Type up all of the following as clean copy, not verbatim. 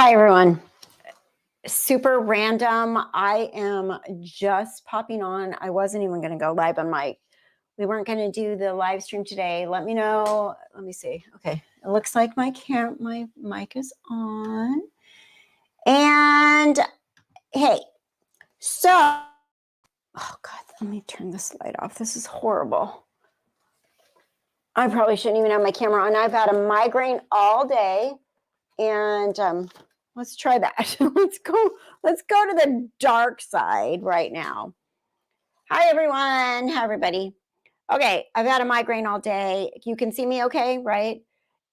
Hi, everyone. Super random. I am just popping on. I wasn't even going to go live on we weren't going to do the live stream today. Let me know. Let me see. Okay. It looks like my mic is on. And hey, so, oh God, let me turn this light off. This is horrible. I probably shouldn't even have my camera on. I've had a migraine all day, and let's try that. Let's go to the dark side right now. Hi, everyone. Hi, everybody. Okay, I've had a migraine all day. You can see me okay, right?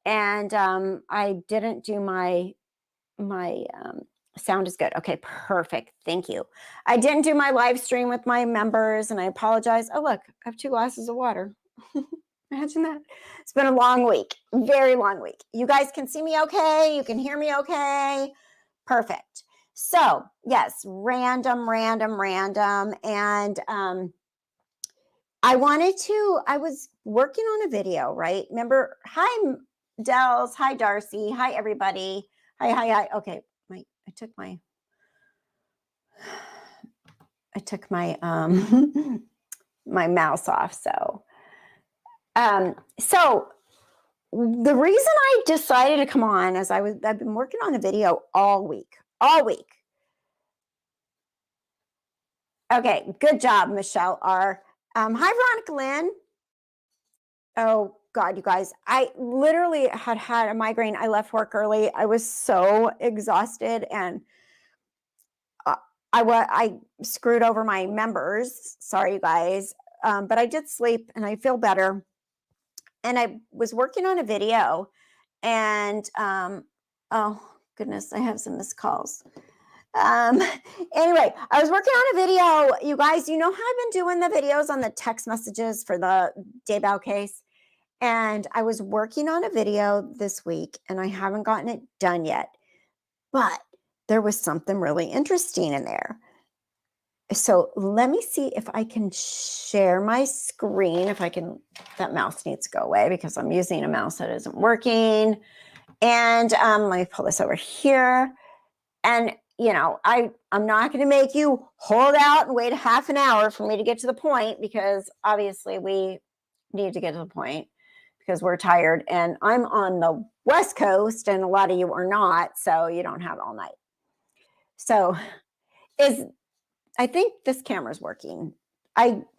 And I didn't do my sound is good. Okay, perfect. Thank you. I didn't do my live stream with my members, and I apologize. Oh, look, I have 2 glasses of water. Imagine that. It's been a long week, very long week. You guys can see me okay? You can hear me okay? Perfect. So, yes, random. And I was working on a video, right? Remember, hi, Dells. Hi, Darcy. Hi, everybody. Hi. Okay, I took my my mouse off. So the reason I decided to come on is I've been working on a video all week. Okay, good job, Michelle R. Hi, Veronica Lynn. Oh God, you guys, I literally had a migraine. I left work early. I was so exhausted, and I screwed over my members. Sorry, you guys, but I did sleep, and I feel better. And I was working on a video, and oh goodness, I have some missed calls. Anyway, I was working on a video. You guys, you know how I've been doing the videos on the text messages for the Daybell case? And I was working on a video this week, and I haven't gotten it done yet, but there was something really interesting in there. So let me see if I can share my screen. That mouse needs to go away because I'm using a mouse that isn't working. And let me pull this over here. And, I'm not going to make you hold out and wait a half an hour for me to get to the point, because obviously we need to get to the point because we're tired. And I'm on the West Coast, and a lot of you are not, so you don't have all night. So I think this camera's working.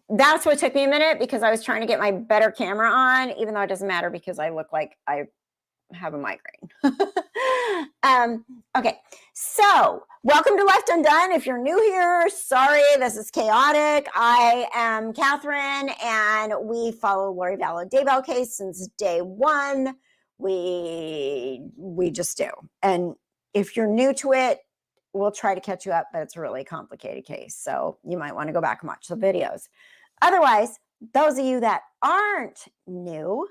That's what took me a minute, because I was trying to get my better camera on, even though it doesn't matter because I look like I have a migraine. Okay, so welcome to Left Undone. If you're new here, sorry, this is chaotic. I am Kathryn, and we follow Lori Vallow Daybell case since day one. We just do. And if you're new to it, we'll try to catch you up, but it's a really complicated case, so you might want to go back and watch the videos. Otherwise, those of you that aren't new,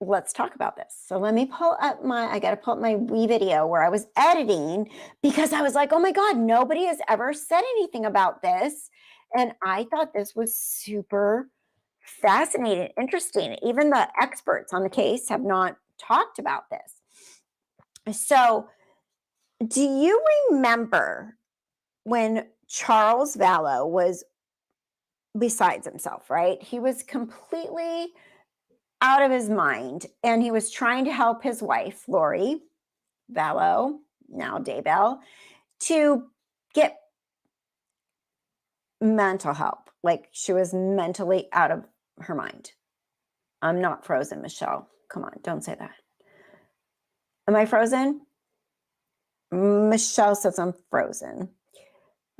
let's talk about this. So let me I got to pull up my wee video where I was editing, because I was like, oh my God, nobody has ever said anything about this. And I thought this was super fascinating, interesting. Even the experts on the case have not talked about this. So do you remember when Charles Vallow was besides himself, right? He was completely out of his mind, and he was trying to help his wife, Lori Vallow, now Daybell, to get mental help. Like, she was mentally out of her mind. I'm not frozen, Michelle. Come on, don't say that. Am I frozen? Michelle says I'm frozen.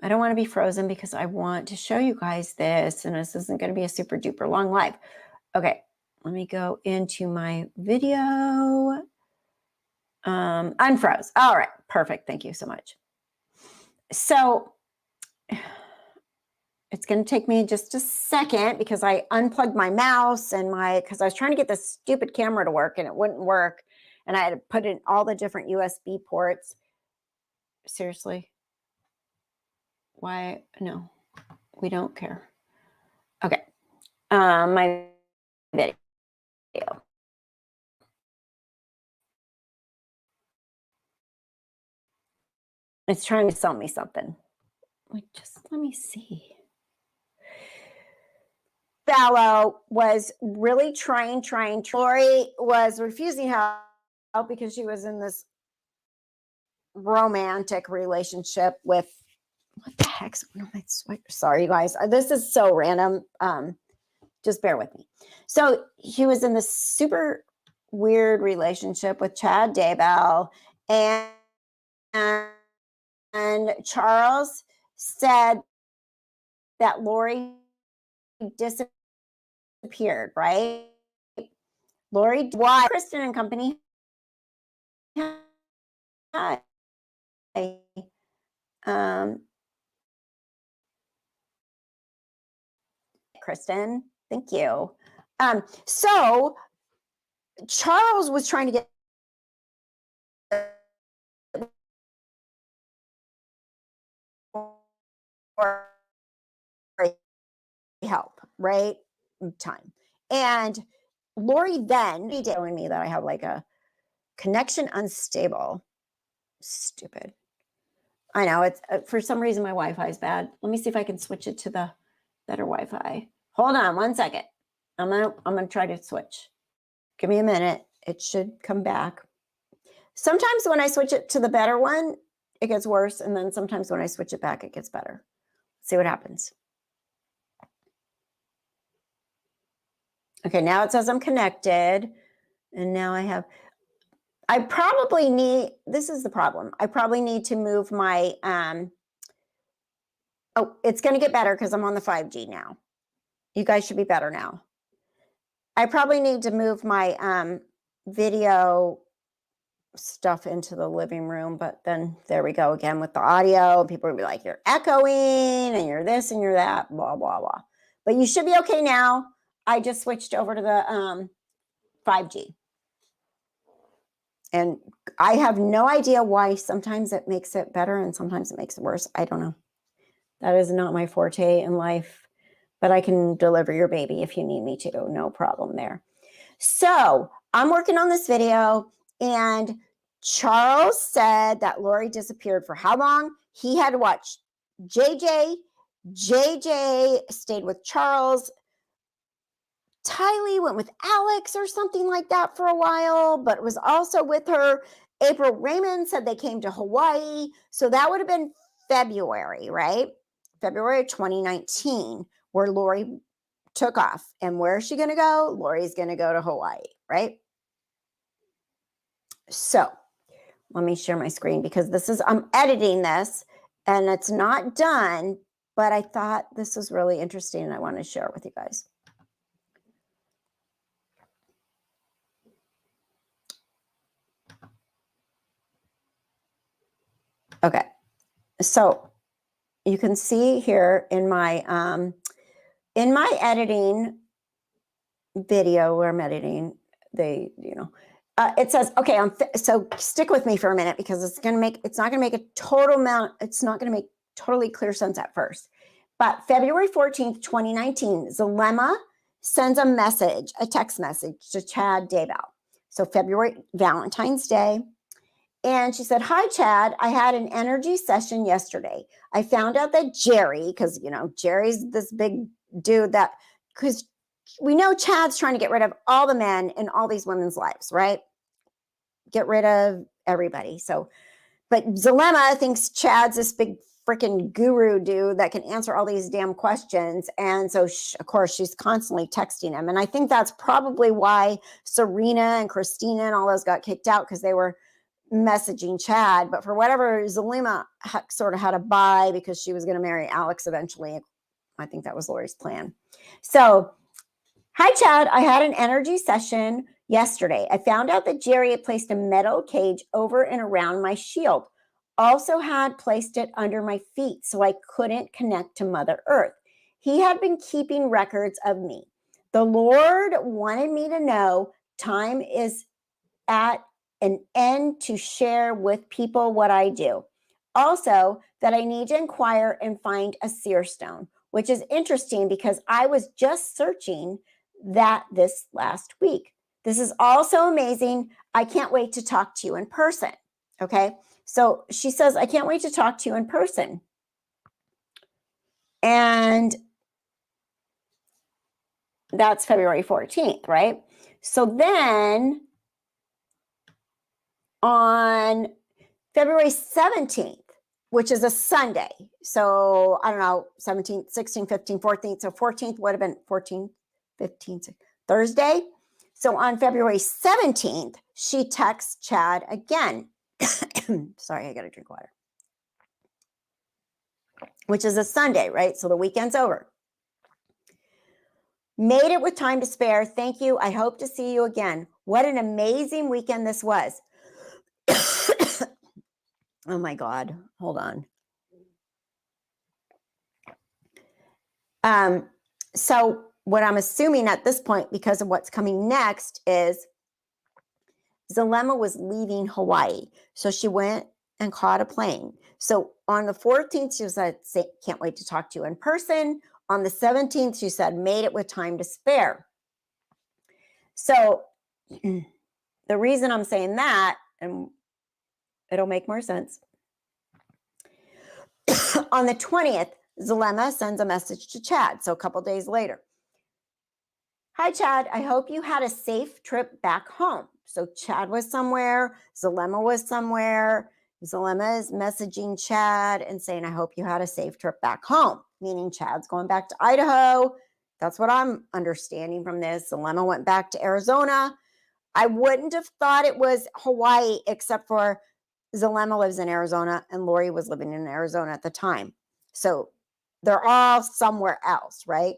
I don't want to be frozen because I want to show you guys this, and this isn't going to be a super duper long live. Okay, let me go into my video. Unfroze. All right, perfect. Thank you so much. So it's going to take me just a second, because I unplugged my mouse and because I was trying to get this stupid camera to work, and it wouldn't work. And I had to put in all the different USB ports. Seriously? Why? No, we don't care. Okay. My video. It's trying to sell me something. Like, just let me see. Vallow was really trying. Lori was refusing help because she was in this romantic relationship with, what the heck? Sorry, you guys. This is so random. Just bear with me. So he was in this super weird relationship with Chad Daybell, and Charles said that Lori disappeared, right? Lori, why? Kristen and company. Hi. Kristen, thank you. So Charles was trying to get help, right? Time. And Lori then telling me that I have like a connection unstable. Stupid. I know it's for some reason my Wi-Fi is bad. Let me see if I can switch it to the better Wi-Fi. Hold on 1 second. I'm gonna try to switch. Give me a minute. It should come back. Sometimes when I switch it to the better one, it gets worse, and then sometimes when I switch it back, it gets better. See what happens. Okay, now it says I'm connected, and now I probably need, this is the problem. I probably need to move my, oh, it's going to get better because I'm on the 5G now. You guys should be better now. I probably need to move my video stuff into the living room, but then there we go again with the audio. People will be like, you're echoing and you're this and you're that, blah, blah, blah. But you should be okay now. I just switched over to the 5G. And I have no idea why sometimes it makes it better and sometimes it makes it worse. I don't know. That is not my forte in life, but I can deliver your baby if you need me to. No problem there. So I'm working on this video, and Charles said that Lori disappeared for how long? He had watched JJ. JJ stayed with Charles. Tylee went with Alex or something like that for a while, but was also with her. April Raymond said they came to Hawaii. So that would have been February, right? February of 2019, where Lori took off. And where is she going to go? Lori's going to go to Hawaii, right? So let me share my screen because I'm editing this and it's not done, but I thought this was really interesting and I want to share it with you guys. Okay, so you can see here in my editing video where I'm editing, it says, okay, so stick with me for a minute because it's not going to make a total amount. It's not going to make totally clear sense at first. But February 14th, 2019, Zulema sends a text message to Chad Daybell. So Valentine's Day. And she said, hi, Chad. I had an energy session yesterday. I found out that Jerry, because, Jerry's this big dude because we know Chad's trying to get rid of all the men in all these women's lives, right? Get rid of everybody. But Zulema thinks Chad's this big freaking guru dude that can answer all these damn questions. And so, of course, she's constantly texting him. And I think that's probably why Serena and Christina and all those got kicked out because they were messaging Chad. But for whatever, Zulema sort of had a bye because she was going to marry Alex eventually. I think that was Lori's plan. So, hi, Chad. I had an energy session yesterday. I found out that Jerry had placed a metal cage over and around my shield. Also had placed it under my feet so I couldn't connect to Mother Earth. He had been keeping records of me. The Lord wanted me to know time is at an end to share with people what I do. Also, that I need to inquire and find a seer stone, which is interesting because I was just searching that this last week. This is also amazing. I can't wait to talk to you in person. Okay. So she says, I can't wait to talk to you in person. And that's February 14th, right? So then on February 17th, which is a Sunday. So I don't know, 17th, 16th, 15th, 14th. So 14th would have been 14th, 15th, Thursday. So on February 17th, she texts Chad again. Sorry, I got to drink water. Which is a Sunday, right? So the weekend's over. Made it with time to spare. Thank you. I hope to see you again. What an amazing weekend this was. Oh my God. Hold on. So what I'm assuming at this point, because of what's coming next, is Zulema was leaving Hawaii. So she went and caught a plane. So on the 14th, she said, can't wait to talk to you in person. On the 17th, she said, made it with time to spare. So the reason I'm saying that, and it'll make more sense. On the 20th, Zulema sends a message to Chad. So a couple days later. Hi, Chad. I hope you had a safe trip back home. So Chad was somewhere. Zulema was somewhere. Zulema is messaging Chad and saying, I hope you had a safe trip back home, meaning Chad's going back to Idaho. That's what I'm understanding from this. Zulema went back to Arizona. I wouldn't have thought it was Hawaii, except for Zulema lives in Arizona and Lori was living in Arizona at the time. So they're all somewhere else, right?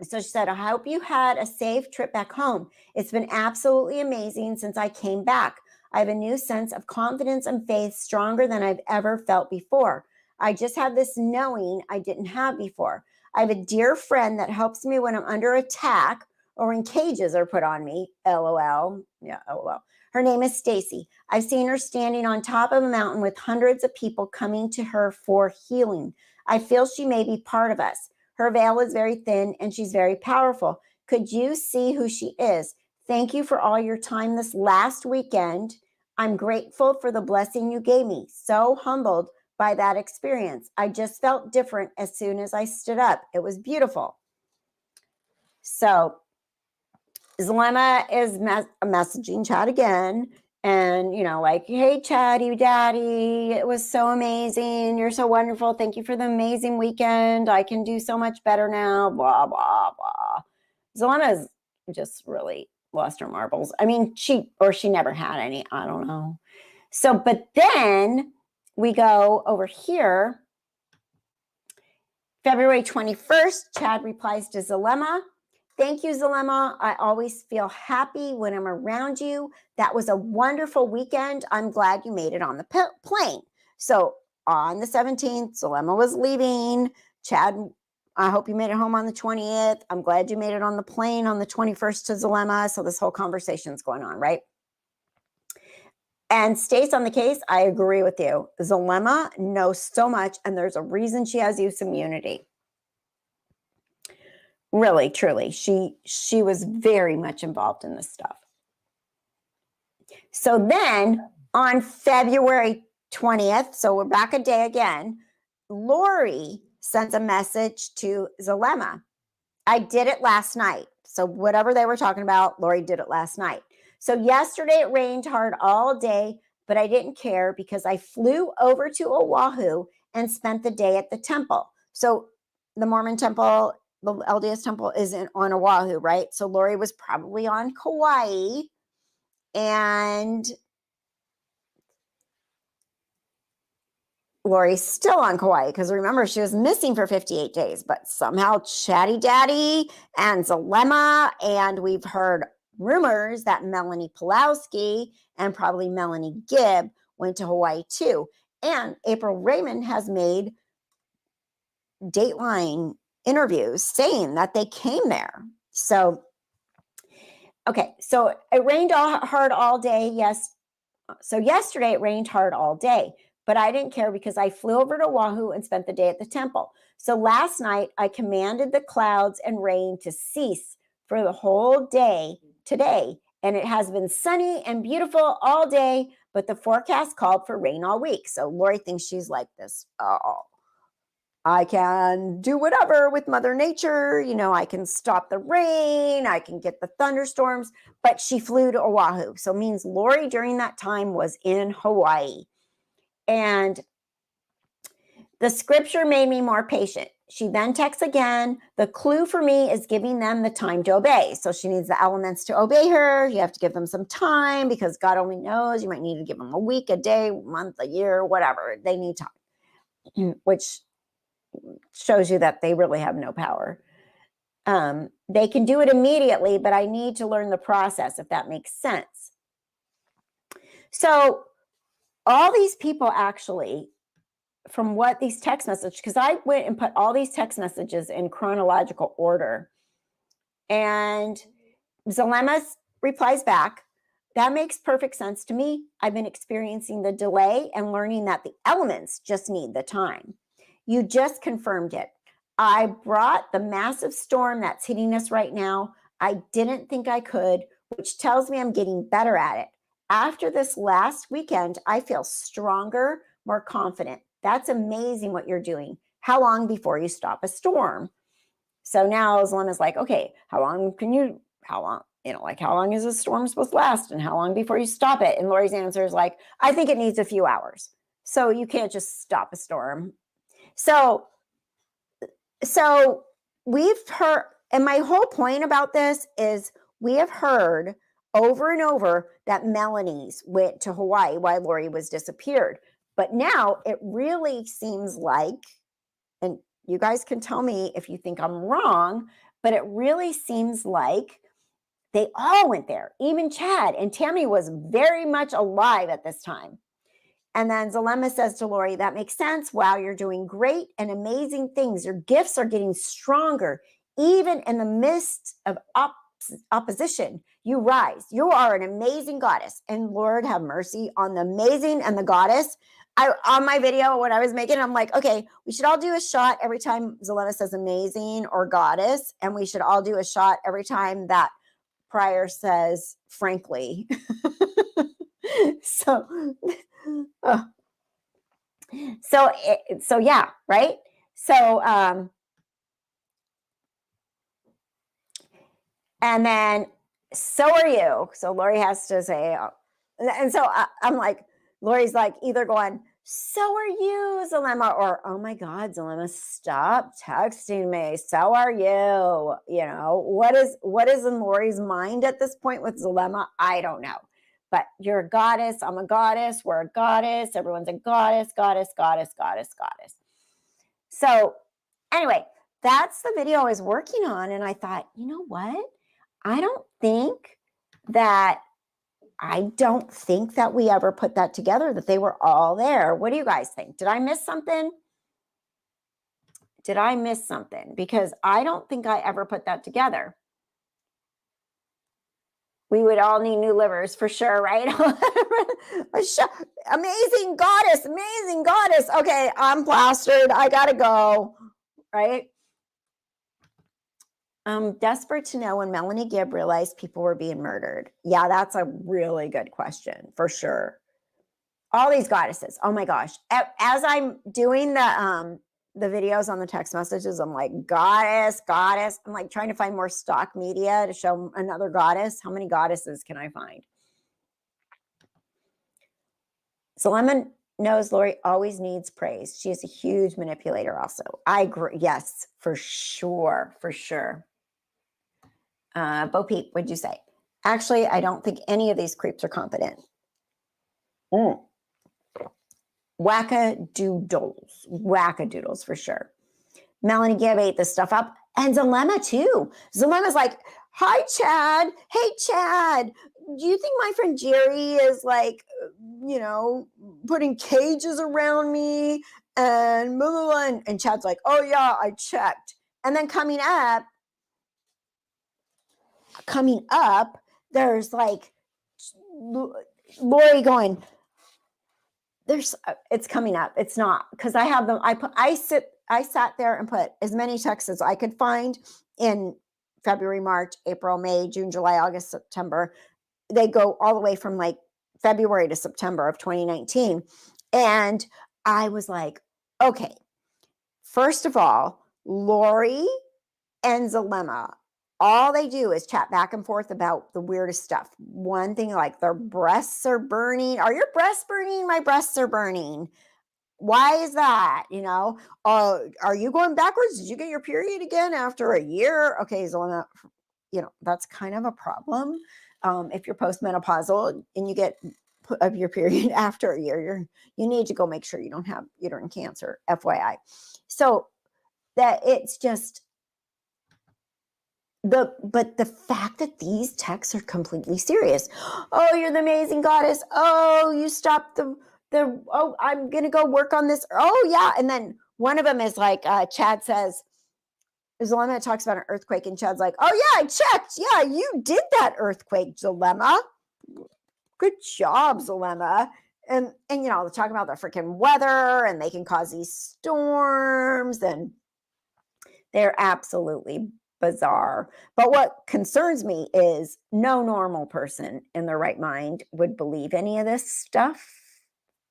So she said, I hope you had a safe trip back home. It's been absolutely amazing since I came back. I have a new sense of confidence and faith stronger than I've ever felt before. I just have this knowing I didn't have before. I have a dear friend that helps me when I'm under attack or when cages are put on me. LOL. Yeah, LOL. Her name is Stacy. I've seen her standing on top of a mountain with hundreds of people coming to her for healing. I feel she may be part of us. Her veil is very thin and she's very powerful. Could you see who she is? Thank you for all your time this last weekend. I'm grateful for the blessing you gave me. So humbled by that experience. I just felt different as soon as I stood up. It was beautiful. So Zulema is messaging Chad again. And, you know, like, hey, Chatty Daddy, it was so amazing. You're so wonderful. Thank you for the amazing weekend. I can do so much better now. Blah, blah, blah. Zulema's just really lost her marbles. I mean, she never had any. I don't know. So, but then we go over here. February 21st, Chad replies to Zulema. Thank you, Zulema. I always feel happy when I'm around you. That was a wonderful weekend. I'm glad you made it on the plane. So on the 17th, Zulema was leaving. Chad, I hope you made it home on the 20th. I'm glad you made it on the plane on the 21st to Zulema. So this whole conversation's going on, right? And stays on the case, I agree with you. Zulema knows so much, and there's a reason she has use immunity. Really, truly, she was very much involved in this stuff. So then on February 20th, so we're back a day again, Lori sends a message to Zulema. I did it last night. So whatever they were talking about, Lori did it last night. So yesterday it rained hard all day, but I didn't care because I flew over to Oahu and spent the day at the temple. So the Mormon temple, the LDS temple is on Oahu, right? So Lori was probably on Kauai, and Lori's still on Kauai because remember, she was missing for 58 days, but somehow Chatty Daddy and Zulema, and we've heard rumors that Melanie Pulowski and probably Melanie Gibb went to Hawaii too. And April Raymond has made Dateline interviews saying that they came there. So, okay, so it rained hard all day. Yes. So yesterday it rained hard all day, but I didn't care because I flew over to Oahu and spent the day at the temple. So last night I commanded the clouds and rain to cease for the whole day today. And it has been sunny and beautiful all day. but the forecast called for rain all week. So Lori thinks she's like this. Oh, I can do whatever with Mother Nature. You know, I can stop the rain. I can get the thunderstorms. But she flew to Oahu. So it means Lori during that time was in Hawaii. And the scripture made me more patient. She then texts again. The clue for me is giving them the time to obey. So she needs the elements to obey her. You have to give them some time because God only knows. You might need to give them a week, a day, a month, a year, whatever. They need time, which shows you that they really have no power. They can do it immediately, but I need to learn the process, if that makes sense. So all these people actually, from what these text messages, because I went and put all these text messages in chronological order, and Zulema replies back, that makes perfect sense to me. I've been experiencing the delay and learning that the elements just need the time. You just confirmed it. I brought the massive storm that's hitting us right now. I didn't think I could, which tells me I'm getting better at it. After this last weekend, I feel stronger, more confident. That's amazing what you're doing. How long before you stop a storm? So now Zulema's like, okay, how long, how long is a storm supposed to last? And how long before you stop it? And Lori's answer is like, I think it needs a few hours. So you can't just stop a storm. So we've heard, and my whole point about this is we have heard over and over that Melanie's went to Hawaii while Lori was disappeared. But now it really seems like, and you guys can tell me if you think I'm wrong, but it really seems like they all went there. Even Chad, and Tammy was very much alive at this time. And then Zulema says to Lori, that makes sense. Wow, you're doing great and amazing things. Your gifts are getting stronger. Even in the midst of opposition, you rise. You are an amazing goddess. And Lord, have mercy on the amazing and the goddess. On my video, when I was making it, I'm like, okay, we should all do a shot every time Zulema says amazing or goddess. And we should all do a shot every time that Pryor says, frankly. So yeah, right? So, and then, so are you. So Lori has to say, and so I'm like, Lori's like either going, so are you, Zulema, or, oh my God, Zulema, stop texting me. So are you. You know, what is in Lori's mind at this point with Zulema? I don't know. But you're a goddess. I'm a goddess. We're a goddess. Everyone's a goddess, goddess, goddess, goddess, goddess. So anyway, that's the video I was working on. And I thought, you know what? I don't think that we ever put that together, that they were all there. What do you guys think? Did I miss something? Because I don't think I ever put that together. We would all need new livers for sure, right? Amazing goddess. Okay, I'm plastered. I gotta go, right? I'm desperate to know when Melanie Gibb realized people were being murdered. Yeah, that's a really good question, for sure. All these goddesses. Oh my gosh. As I'm doing the videos on the text messages, I'm like, goddess. I'm like trying to find more stock media to show another goddess. How many goddesses can I find? Zulema knows Lori always needs praise. She is a huge manipulator also. I agree. Yes, for sure. Bo Peep, what'd you say? Actually, I don't think any of these creeps are confident. Wackadoodles for sure. Melanie Gibb ate this stuff up, and Zulema too. Zulema's like, hi, Chad. Hey, Chad, do you think my friend Jerry is like, you know, putting cages around me and blah, blah, blah. And Chad's like, oh yeah, I checked. And then coming up, there's like Lori going, it's coming up. It's not, because I have them. I sat there and put as many texts as I could find in February, March, April, May, June, July, August, September. They go all the way from like February to September of 2019. And I was like, okay, first of all, Lori and Zulema, all they do is chat back and forth about the weirdest stuff. One thing, like their breasts are burning. Are your breasts burning? My breasts are burning. Why is that? Are you going backwards? Did you get your period again after a year? Okay, Zulema, that's kind of a problem. If you're postmenopausal and you get of your period after a year, you need to go make sure you don't have uterine cancer, FYI. So that it's just but the fact that these texts are completely serious. Oh, you're the amazing goddess. Oh, you stopped oh, I'm gonna go work on this. Oh yeah. And then one of them is like, Chad says, Zulema talks about an earthquake, and Chad's like, oh yeah, I checked. Yeah, you did that earthquake, Zulema. Good job, Zulema. And they're talking about the freaking weather, and they can cause these storms, and they're absolutely bizarre. But what concerns me is no normal person in their right mind would believe any of this stuff.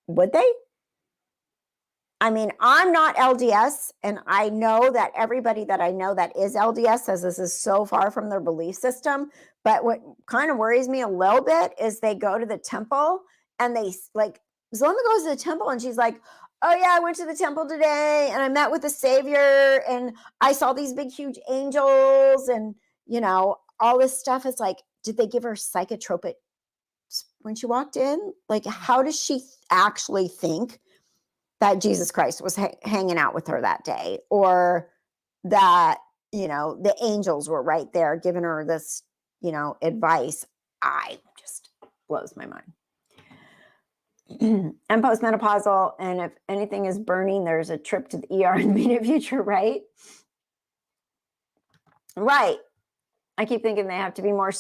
Would they? I mean, I'm not LDS, and I know that everybody that I know that is LDS says this is so far from their belief system. But what kind of worries me a little bit is they go to the temple, and they like, Zulema goes to the temple and she's like, oh yeah, I went to the temple today and I met with the Savior and I saw these big, huge angels and, all this stuff. It's like, did they give her psychotropic when she walked in? Like, how does she actually think that Jesus Christ was hanging out with her that day, or that, the angels were right there giving her this, advice? I just blows my mind. I'm postmenopausal, and if anything is burning, there's a trip to the ER in the immediate future, right? Right. I keep thinking they have to be more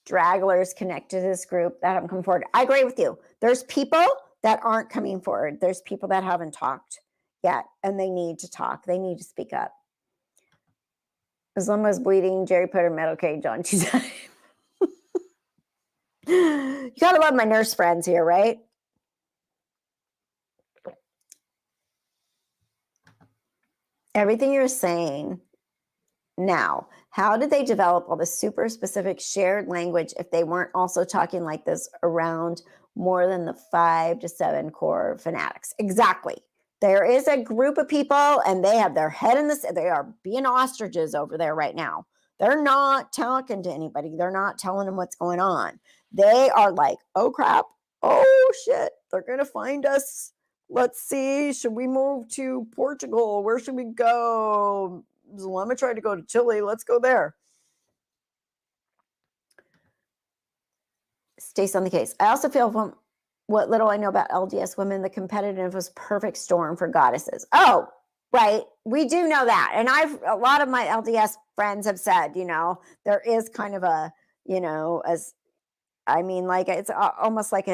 stragglers connected to this group that haven't come forward. I agree with you. There's people that aren't coming forward. There's people that haven't talked yet, and they need to talk. They need to speak up. Zulema's bleeding. Jerry put her metal cage on. She's you gotta love my nurse friends here, right? Everything you're saying now, how did they develop all this super specific shared language if they weren't also talking like this around more than the 5 to 7 core fanatics? Exactly. There is a group of people, and they have their head in the, they are being ostriches over there right now. They're not talking to anybody. They're not telling them what's going on. They are like, oh crap. Oh shit. They're going to find us. Let's see. Should we move to Portugal? Where should we go? Zulema tried to go to Chile. Let's go there. Stays on the case. I also feel from what little I know about LDS women, the competitive was perfect storm for goddesses. Oh, right. We do know that. And a lot of my LDS friends have said, there is kind of a, like it's almost like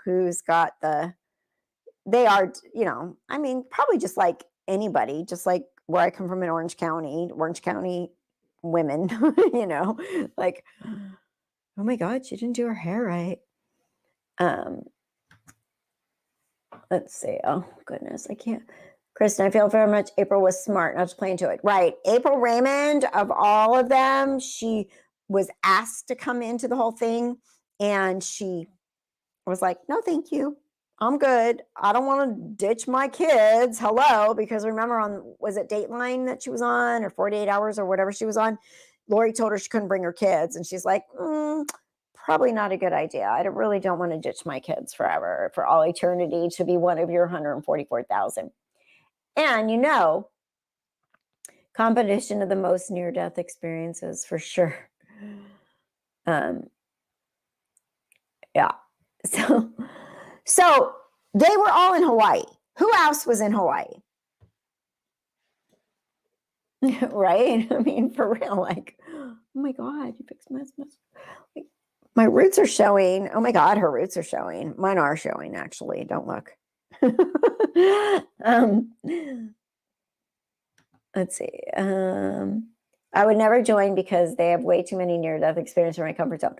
who's got they are, probably just like anybody, just like where I come from in Orange County women, like, oh my God, she didn't do her hair right. Let's see. Oh goodness, I can't. Kristen, I feel very much April was smart not to play into it. Right. April Raymond, of all of them, she was asked to come into the whole thing, and she was like, no, thank you. I'm good. I don't want to ditch my kids. Hello. Because remember was it Dateline that she was on, or 48 Hours or whatever she was on? Lori told her she couldn't bring her kids. And she's like, probably not a good idea. I really don't want to ditch my kids forever, for all eternity, to be one of your 144,000. And competition of the most near-death experiences for sure. Yeah. So they were all in Hawaii. Who else was in Hawaii? Right? I mean, for real, like, oh my God, you fixed my mess. Like, my roots are showing. Oh my God, her roots are showing. Mine are showing, actually. Don't look. Let's see. I would never join because they have way too many near-death experiences in my comfort zone.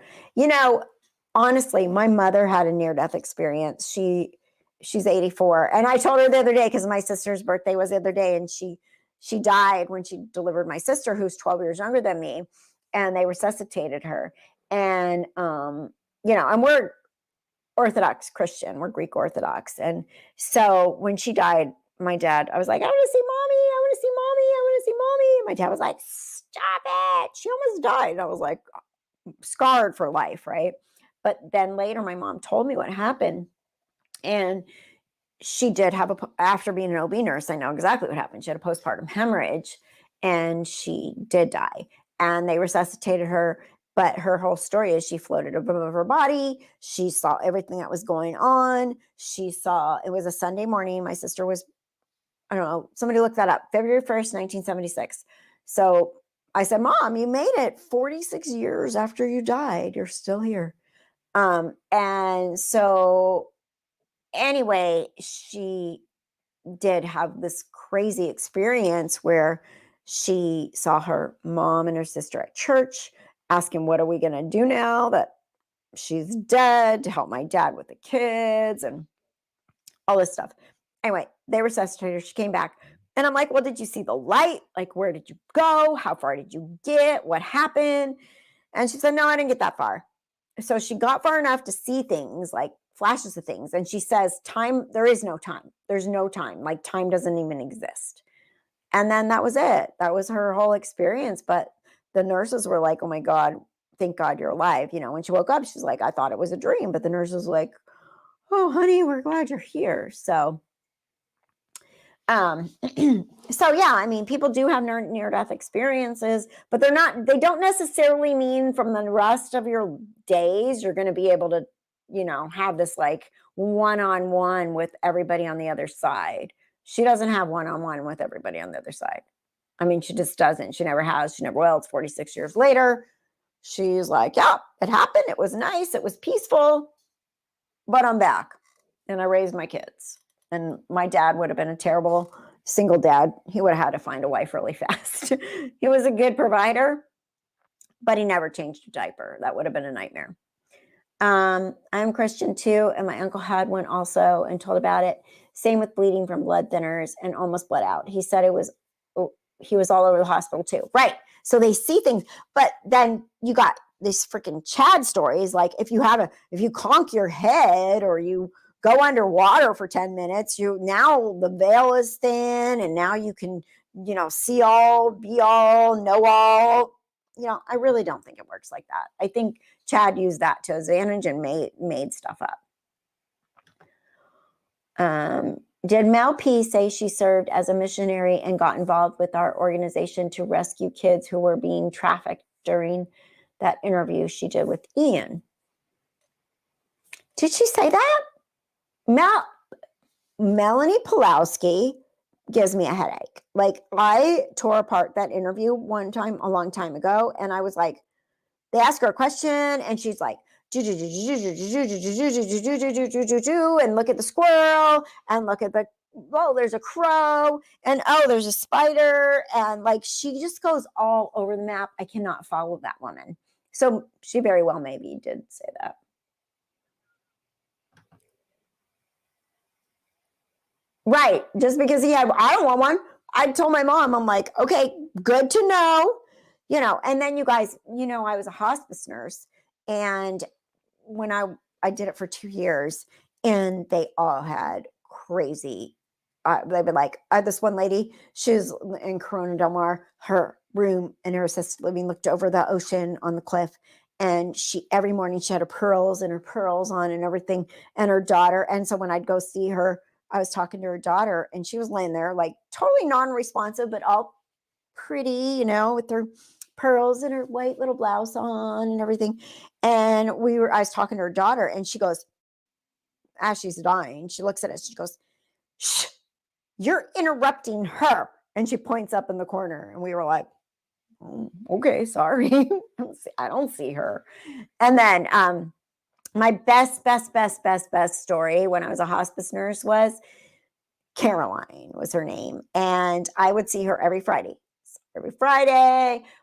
honestly, my mother had a near-death experience. She's 84. And I told her the other day, because my sister's birthday was the other day, and she died when she delivered my sister, who's 12 years younger than me, and they resuscitated her. And and we're Orthodox Christian, we're Greek Orthodox. And so when she died, my dad, I was like, I want to see mommy, I want to see mommy, I want to see mommy. And my dad was like, stop it, she almost died. And I was like, scarred for life, right? But then later my mom told me what happened, and she did have after being an OB nurse, I know exactly what happened. She had a postpartum hemorrhage, and she did die, and they resuscitated her. But her whole story is she floated above her body. She saw everything that was going on. She saw, it was a Sunday morning. My sister was, I don't know, somebody looked that up, February 1st, 1976. So I said, Mom, you made it 46 years after you died. You're still here. And so anyway, she did have this crazy experience where she saw her mom and her sister at church asking, what are we going to do now that she's dead, to help my dad with the kids and all this stuff. Anyway, they resuscitated her. She came back. And I'm like, well, did you see the light? Like, where did you go? How far did you get? What happened? And she said, no, I didn't get that far. So she got far enough to see things, like flashes of things. And she says, time, there is no time. There's no time. Like, time doesn't even exist. And then that was it. That was her whole experience. But the nurses were like, oh my God, thank God you're alive. When she woke up, she's like, I thought it was a dream. But the nurses were like, oh, honey, we're glad you're here. So, so yeah, I mean, people do have near-death experiences, but they don't necessarily mean from the rest of your days, you're going to be able to, have this like one-on-one with everybody on the other side. She doesn't have one-on-one with everybody on the other side. I mean, she just doesn't. She never has. She never will. It's 46 years later. She's like, yeah, it happened. It was nice. It was peaceful, but I'm back and I raised my kids. And my dad would have been a terrible single dad. He would have had to find a wife really fast. He was a good provider, but he never changed a diaper. That would have been a nightmare. I'm Christian too, and my uncle had one also and told about it. Same with bleeding from blood thinners and almost bled out. He said he was all over the hospital too. Right. So they see things, but then you got this freaking Chad stories. Like if you conk your head or you go underwater for 10 minutes, now the veil is thin and now you can, see all, be all, know all. I really don't think it works like that. I think Chad used that to his advantage and made stuff up. Did Mel P say she served as a missionary and got involved with our organization to rescue kids who were being trafficked during that interview she did with Ian? Did she say that? Melanie Pulowski gives me a headache. Like, I tore apart that interview one time a long time ago, and I was like, they ask her a question and she's like, and look at the squirrel and look at there's a crow and there's a spider, and like she just goes all over the map. I cannot follow that woman. So she very well maybe did say that. Right. Just because I don't want one. I told my mom, I'm like, okay, good to know, and then you guys, I was a hospice nurse, and when I did it for 2 years, and they all had crazy, they were like, this one lady, she was in Corona Del Mar, her room and her assisted living looked over the ocean on the cliff. And every morning she had her pearls on and everything, and her daughter. And so when I'd go see her, I was talking to her daughter, and she was laying there like totally non-responsive, but all pretty, with her pearls and her white little blouse on and everything. And I was talking to her daughter, and she goes, as she's dying, she looks at us, she goes, shh, you're interrupting her. And she points up in the corner, and we were like, oh, okay, sorry. I don't see her. And then my best story when I was a hospice nurse was Caroline was her name. And I would see her every Friday.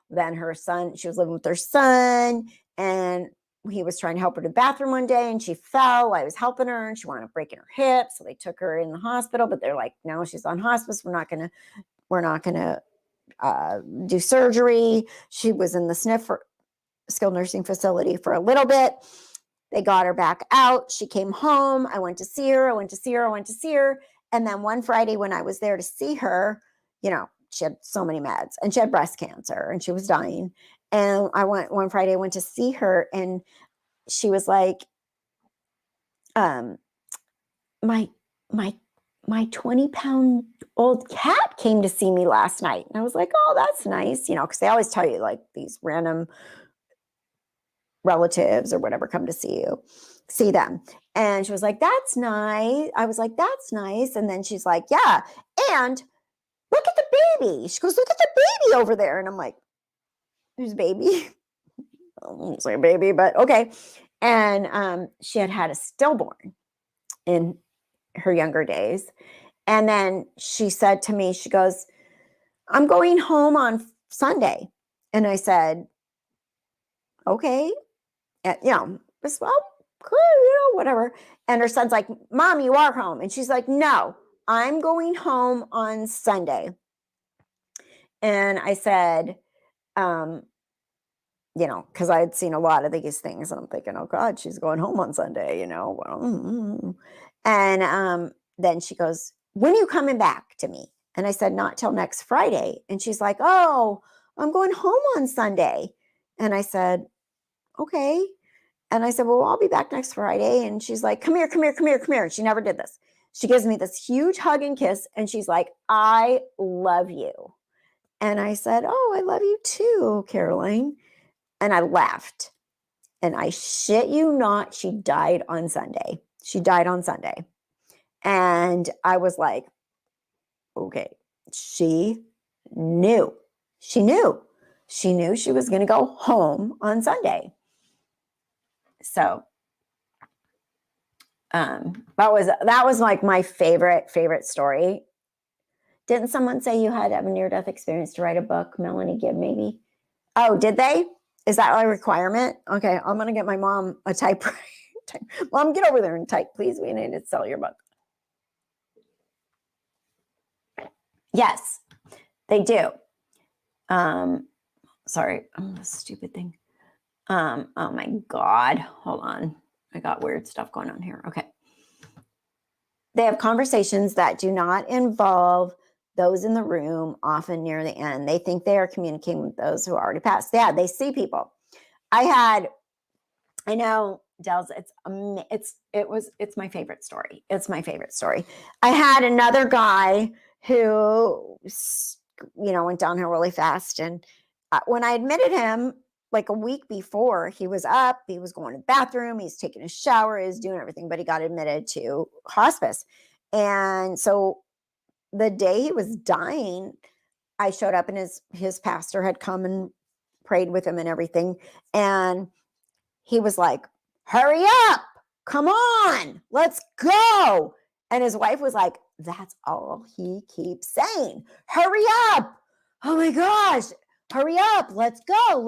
Then her son, she was living with her son, and he was trying to help her to the bathroom one day and she fell. I was helping her and she wound up breaking her hip. So they took her in the hospital, but they're like, no, she's on hospice. We're not going to do surgery. She was in the skilled nursing facility for a little bit. They got her back out. She came home. I went to see her. And then one Friday when I was there to see her, she had so many meds and she had breast cancer and she was dying. And one Friday, I went to see her and she was like, my 20-pound-old cat came to see me last night. And I was like, oh, that's nice. Because they always tell you like these random relatives or whatever come to see them. And she was like, that's nice. I was like, that's nice. And then she's like, yeah. And look at the baby. She goes, look at the baby over there. And I'm like, there's a baby. I won't say a baby, but okay. And she had a stillborn in her younger days. And then she said to me, she goes, I'm going home on Sunday. And I said, okay. And, well, cool, whatever. And her son's like, Mom, you are home. And she's like, no, I'm going home on Sunday. And I said, because I had seen a lot of these things and I'm thinking, oh God, she's going home on Sunday, And then she goes, when are you coming back to me? And I said, not till next Friday. And she's like, oh, I'm going home on Sunday. And I said, okay. And I said, well, I'll be back next Friday. And she's like, come here. And she never did this. She gives me this huge hug and kiss. And she's like, I love you. And I said, oh, I love you too, Caroline. And I left. And I shit you not, she died on Sunday. And I was like, okay, she knew she was going to go home on Sunday. So that was like my favorite story. Didn't someone say you had to have a near-death experience to write a book? Melanie Gibb, maybe. Oh, did they? Is that a requirement? Okay, I'm going to get my mom a typewriter. Mom, get over there and type, please. We need to sell your book. Yes, they do. Sorry, this stupid thing. Oh my God, hold on. I got weird stuff going on here. Okay. They have conversations that do not involve those in the room, often near the end. They think they are communicating with those who already passed. Yeah, they see people. I know, Dels, it's my favorite story. It's my favorite story. I had another guy who, went downhill really fast. And when I admitted him, like a week before, he was up, he was going to the bathroom, he's taking a shower, he's doing everything, but he got admitted to hospice. And so the day he was dying, I showed up and his pastor had come and prayed with him and everything. And he was like, hurry up, come on, let's go. And his wife was like, that's all he keeps saying. Hurry up. Oh my gosh, hurry up. Let's go.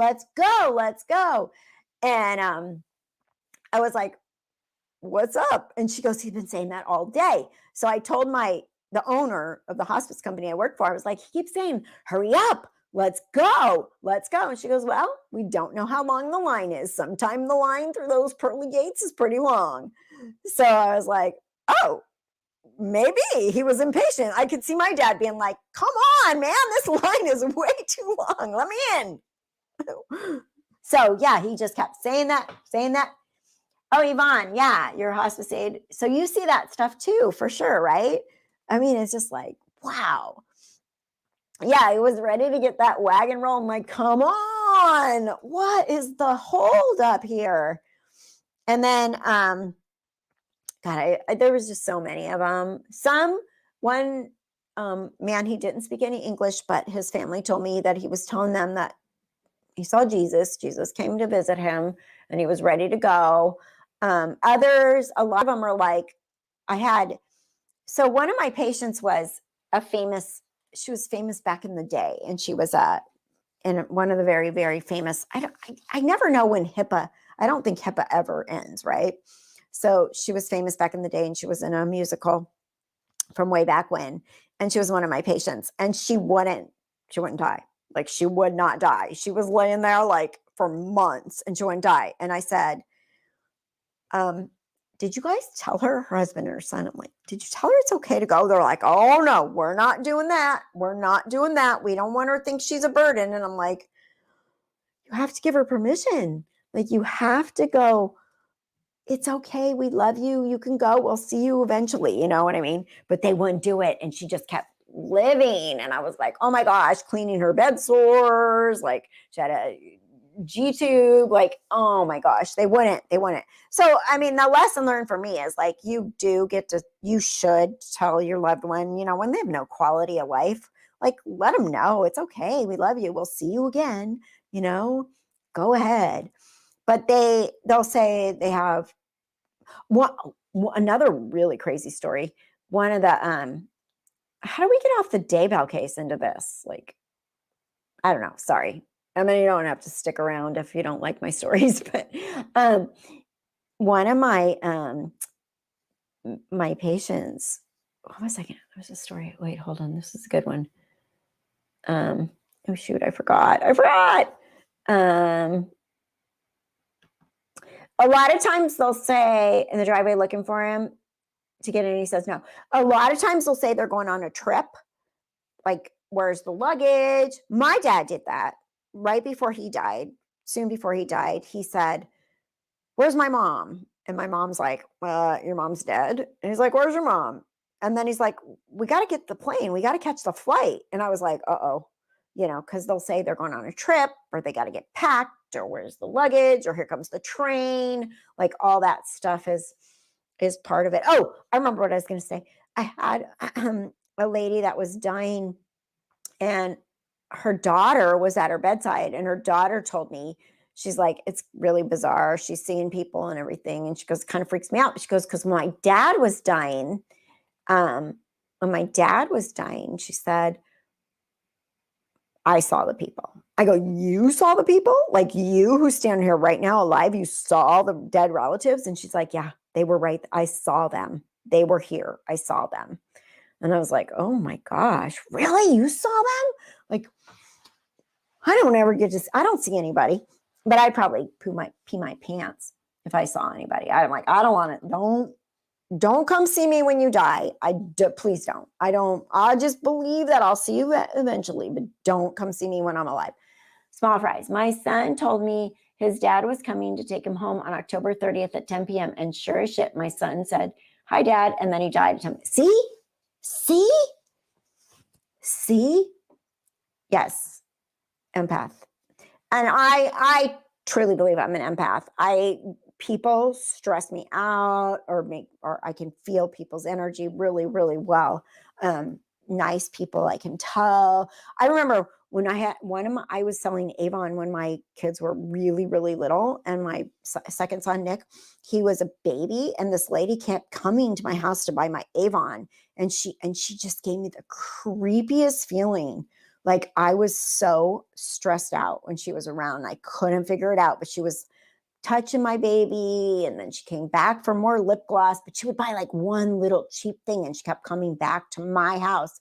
And I was like, what's up? And she goes, he's been saying that all day. So I told the owner of the hospice company I work for, I was like, he keeps saying, hurry up. Let's go. And she goes, well, we don't know how long the line is. Sometime the line through those pearly gates is pretty long. So I was like, oh, maybe he was impatient. I could see my dad being like, come on, man, this line is way too long. Let me in. So yeah, he just kept saying that. Oh, Yvonne, yeah, you're a hospice aide. So you see that stuff too, for sure, right? I mean, it's just like, wow. Yeah, he was ready to get that wagon roll. I'm like, come on, what is the hold up here? And then, God, there was just so many of them. One man, he didn't speak any English, but his family told me that he was telling them that he saw Jesus. Jesus came to visit him and he was ready to go. Others, a lot of them are like, so one of my patients was she was famous back in the day. And she was in one of the very, very famous, I never know when HIPAA, I don't think HIPAA ever ends, right? So she was famous back in the day, and she was in a musical from way back when, and she was one of my patients, and she wouldn't die. Like, she would not die. She was laying there like for months, and she wouldn't die. And I said, did you guys tell her husband and her son? I'm like, did you tell her it's okay to go? They're like, oh no, we're not doing that. We're not doing that. We don't want her to think she's a burden. And I'm like, you have to give her permission. Like, you have to go, it's okay. We love you. You can go. We'll see you eventually. You know what I mean? But they wouldn't do it. And she just kept living. And I was like, oh my gosh, cleaning her bed sores. Like, she had a G-tube. Like, oh my gosh, they wouldn't. So, I mean, the lesson learned for me is like, you should tell your loved one, when they have no quality of life, like, let them know it's okay. We love you. We'll see you again. Go ahead. But they'll say they have another really crazy story. One of the, how do we get off the Daybell case into this? Like, I don't know. Sorry. I mean, you don't have to stick around if you don't like my stories, but, one of my patients, what was I going to, there was a story. Wait, hold on. This is a good one. Oh shoot. I forgot. A lot of times they'll say in the driveway looking for him to get in, he says no. A lot of times they'll say they're going on a trip. Like, where's the luggage? My dad did that right before he died. Soon before he died, he said, where's my mom? And my mom's like, your mom's dead. And he's like, where's your mom? And then he's like, we got to get the plane. We got to catch the flight. And I was like, uh-oh, because they'll say they're going on a trip, or they got to get packed, or where's the luggage, or here comes the train. Like, all that stuff is part of it. Oh, I remember what I was going to say. I had a lady that was dying, and her daughter was at her bedside, and her daughter told me, she's like, it's really bizarre. She's seeing people and everything. And she goes, it kind of freaks me out. She goes, because when my dad was dying, she said, I saw the people. I go, you saw the people? Like, you who stand here right now alive, you saw the dead relatives? And she's like, yeah, they were right. I saw them. They were here. I saw them. And I was like, oh my gosh, really? You saw them? Like, I don't see anybody, but I'd probably pee my pants if I saw anybody. I'm like, I don't want it. Don't come see me when you die. Please don't. I just believe that I'll see you eventually, but don't come see me when I'm alive. Small fries. My son told me his dad was coming to take him home on October 30th at 10 p.m. And sure as shit, my son said, hi, Dad. And then he died. See? Yes. Empath. And I truly believe I'm an empath. People stress me out, or I can feel people's energy really, really well. Nice people, I can tell. I remember when I was selling Avon when my kids were really, really little, and my second son, Nick, he was a baby, and this lady kept coming to my house to buy my Avon. And she just gave me the creepiest feeling. Like, I was so stressed out when she was around. I couldn't figure it out, but she was touching my baby, and then she came back for more lip gloss, but she would buy like one little cheap thing, and she kept coming back to my house.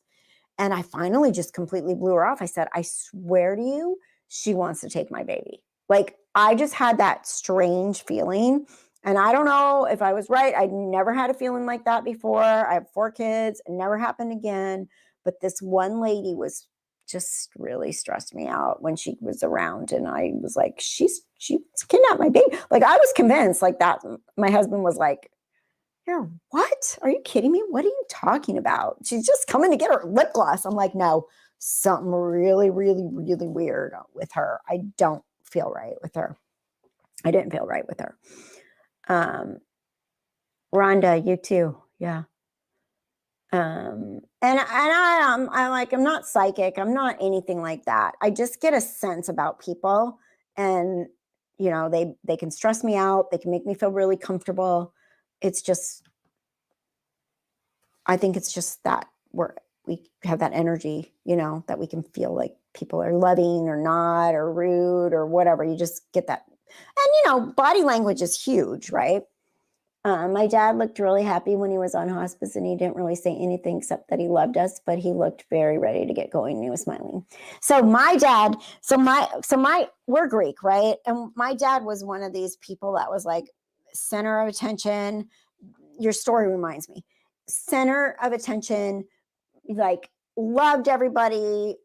And I finally just completely blew her off. I said, I swear to you, she wants to take my baby. Like, I just had that strange feeling. And I don't know if I was right. I'd never had a feeling like that before. I have 4 kids. It never happened again. But this one lady was just really stressed me out when she was around. And I was like, she kidnapped my baby. Like, I was convinced like that. My husband was like, here, what? Are you kidding me? What are you talking about? She's just coming to get her lip gloss. I'm like, no, something really, really, really weird with her. I don't feel right with her. I didn't feel right with her. Rhonda, you too. Yeah. And I'm like, I'm not psychic. I'm not anything like that. I just get a sense about people, and, they can stress me out. They can make me feel really comfortable. It's just, I think it's just that we have that energy, that we can feel like people are loving or not, or rude or whatever. You just get that. And, body language is huge, right? My dad looked really happy when he was on hospice, and he didn't really say anything except that he loved us, but he looked very ready to get going, and he was smiling. So my dad, we're Greek, right? And my dad was one of these people that was like center of attention. Your story reminds me. Center of attention, like loved everybody.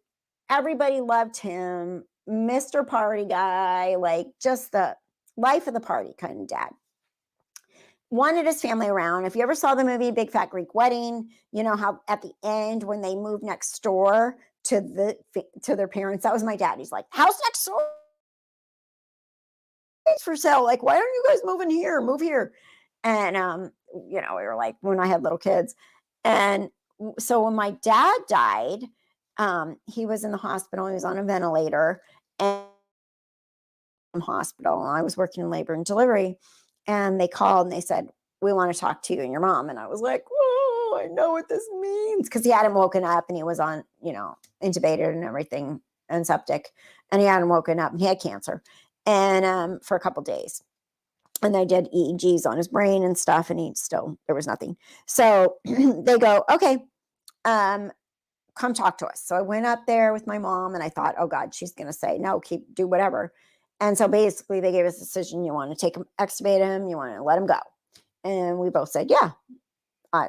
Everybody loved him. Mr. Party guy, like just the life of the party kind of dad. Wanted his family around. If you ever saw the movie Big Fat Greek Wedding, you know how at the end when they moved next door to their parents, that was my dad. He's like, house next door for sale. Like, why aren't you guys moving here? Move here. And we were like, when I had little kids. And so when my dad died, he was in the hospital. He was on a ventilator and hospital. I was working in labor and delivery. And they called and they said, we want to talk to you and your mom. And I was like, whoa, I know what this means. Because he hadn't woken up and he was on, intubated and everything and septic. And he hadn't woken up and he had cancer. And for a couple days. And they did EEGs on his brain and stuff. And there was nothing. So they go, okay, come talk to us. So I went up there with my mom and I thought, oh God, she's going to say, no, do whatever. And so basically they gave us a decision. You want to take him, extubate him, you want to let him go. And we both said, yeah,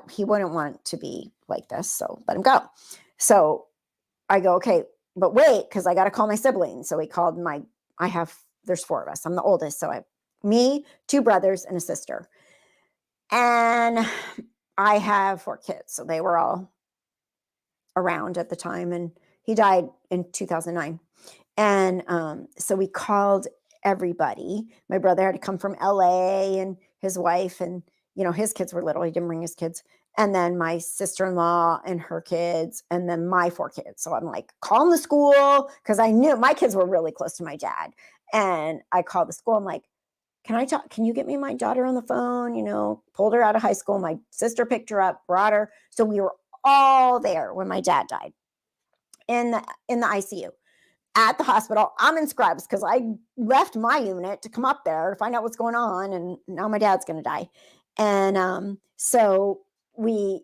he wouldn't want to be like this. So let him go. So I go, okay, but wait, because I got to call my siblings. So we called there's 4 of us. I'm the oldest. So me, 2 brothers and a sister. And I have 4 kids. So they were all around at the time. And he died in 2009. And so we called everybody. My brother had to come from LA and his wife and, his kids were little. He didn't bring his kids. And then my sister-in-law and her kids, and then my 4 kids. So I'm like, calling the school because I knew my kids were really close to my dad. And I called the school. I'm like, can you get me my daughter on the phone? Pulled her out of high school. My sister picked her up, brought her. So we were all there when my dad died in the ICU. At the hospital. I'm in scrubs because I left my unit to come up there to find out what's going on. And now my dad's going to die. And so the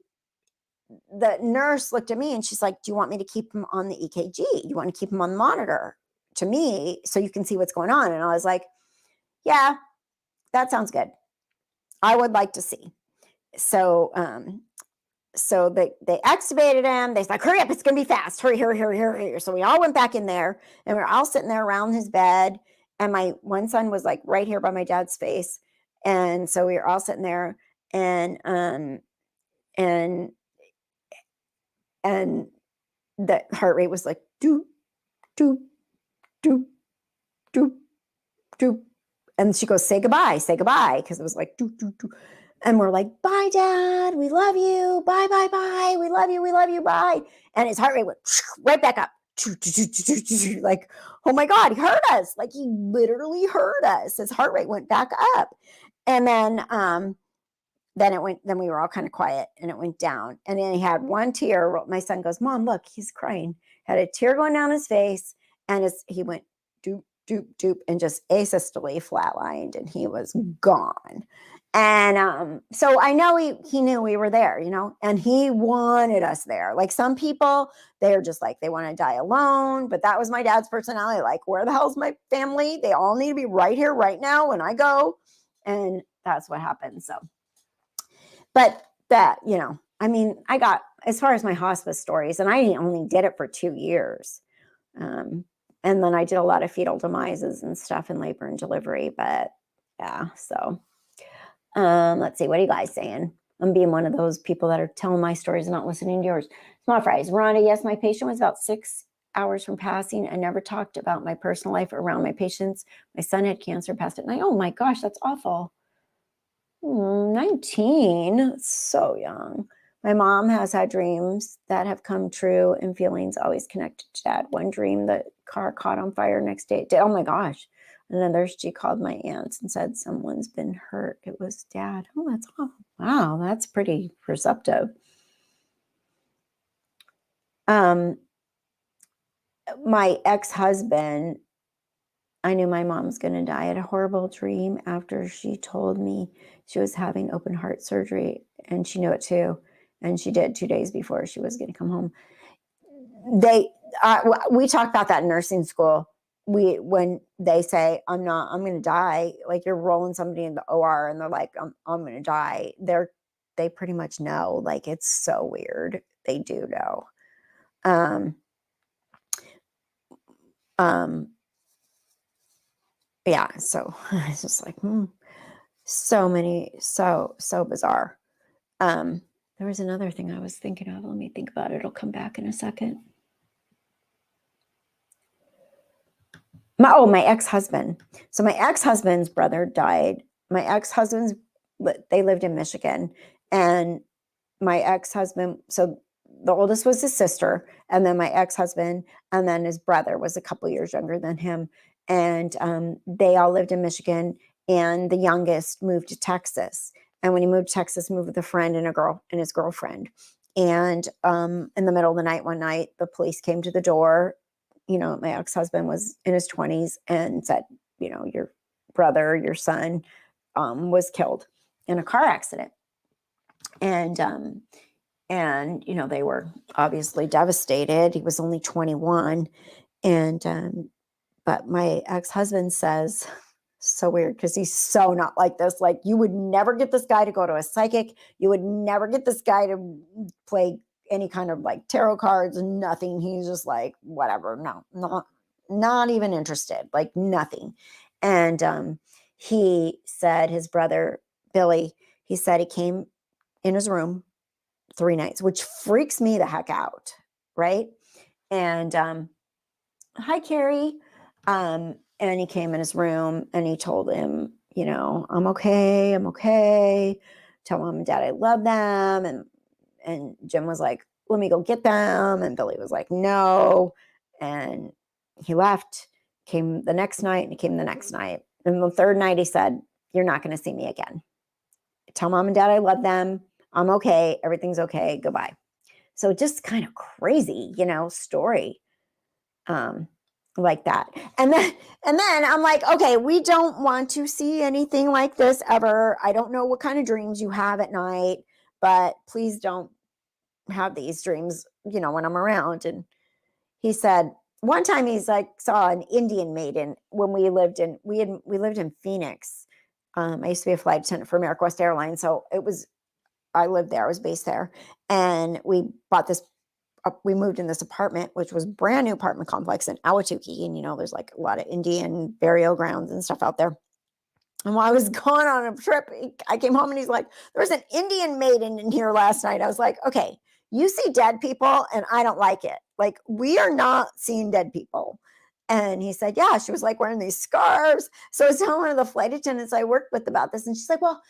nurse looked at me and she's like, do you want me to keep him on the EKG? You want to keep him on the monitor to me so you can see what's going on? And I was like, yeah, that sounds good. I would like to see. So they extubated him. They're like, hurry up, it's going to be fast. Hurry, hurry, hurry, hurry. So we all went back in there and we were all sitting there around his bed. And my one son was like right here by my dad's face. And so we were all sitting there and the heart rate was like, doop, doop, doop, doop, doop. And she goes, say goodbye. Cause it was like, doop, doop, doop. And we're like, bye, Dad. We love you. Bye, bye, bye. We love you. We love you. Bye. And his heart rate went right back up. Like, oh my God, he heard us. Like he literally heard us. His heart rate went back up. And then we were all kind of quiet and it went down. And then he had one tear. My son goes, Mom, look, he's crying. Had a tear going down his face. And he went doop, doop, doop, and just asystole flatlined and he was gone. And so I know he knew we were there, and he wanted us there. Like some people, they're just like, they want to die alone. But that was my dad's personality. Like, where the hell's my family? They all need to be right here, right now when I go. And that's what happened. So, but that, I got, as far as my hospice stories, and I only did it for 2 years. And then I did a lot of fetal demises and stuff in labor and delivery. But yeah, so. Let's see. What are you guys saying? I'm being one of those people that are telling my stories and not listening to yours. Small fries. Rhonda, yes, my patient was about 6 hours from passing. I never talked about my personal life around my patients. My son had cancer, passed at 9. Oh my gosh, that's awful. 19. That's so young. My mom has had dreams that have come true and feelings always connected to Dad. One dream, the car caught on fire. Next day, oh my gosh. And then she called my aunts and said, someone's been hurt. It was Dad. Oh, that's awful. Wow, that's pretty perceptive. My ex-husband, I knew my mom's going to die. I had a horrible dream after she told me she was having open heart surgery, and she knew it too. And she did 2 days before she was going to come home. We talked about that in nursing school. When they say, I'm going to die, like you're rolling somebody in the OR and they're like, I'm going to die. They pretty much know, like, it's so weird. They do know. Yeah. So it's just like, so bizarre. There was another thing I was thinking of. Let me think about it. It'll come back in a second. My ex-husband. So my ex-husband's brother died. They lived in Michigan, and my ex-husband, so the oldest was his sister, and then my ex-husband, and then his brother was a couple years younger than him. And they all lived in Michigan, and the youngest moved to Texas. And when he moved to Texas, moved with a friend and his girlfriend. And in the middle of the night, one night, the police came to the door. My ex-husband was in his 20s and said, your brother, your son, was killed in a car accident. And they were obviously devastated. He was only 21. But my ex-husband says, so weird, because he's so not like this. Like, you would never get this guy to go to a psychic. You would never get this guy to play any kind of like tarot cards, nothing. He's just like, whatever. No, not even interested, like nothing. And he said his brother, Billy, he said he came in his room 3 nights, which freaks me the heck out. Right. And hi, Carrie. And he came in his room and he told him, I'm okay. Tell mom and dad I love them. And Jim was like, let me go get them. And Billy was like, no. And he left, came the next night, and he came the next night. And the third night he said, you're not going to see me again. Tell mom and dad I love them. I'm okay. Everything's okay. Goodbye. So just kind of crazy, story. Like that. And then I'm like, okay, we don't want to see anything like this ever. I don't know what kind of dreams you have at night, but please don't have these dreams, when I'm around. And he said one time he's like, saw an Indian maiden when we lived in Phoenix. I used to be a flight attendant for America West Airlines. So I lived there. I was based there. And we moved in this apartment, which was brand new apartment complex in Ahwatukee. And, there's like a lot of Indian burial grounds and stuff out there. And while I was going on a trip, I came home and he's like, there was an Indian maiden in here last night. I was like, okay, you see dead people and I don't like it. Like, we are not seeing dead people. And he said, yeah, she was like wearing these scarves. So I was telling one of the flight attendants I worked with about this. And she's like, well,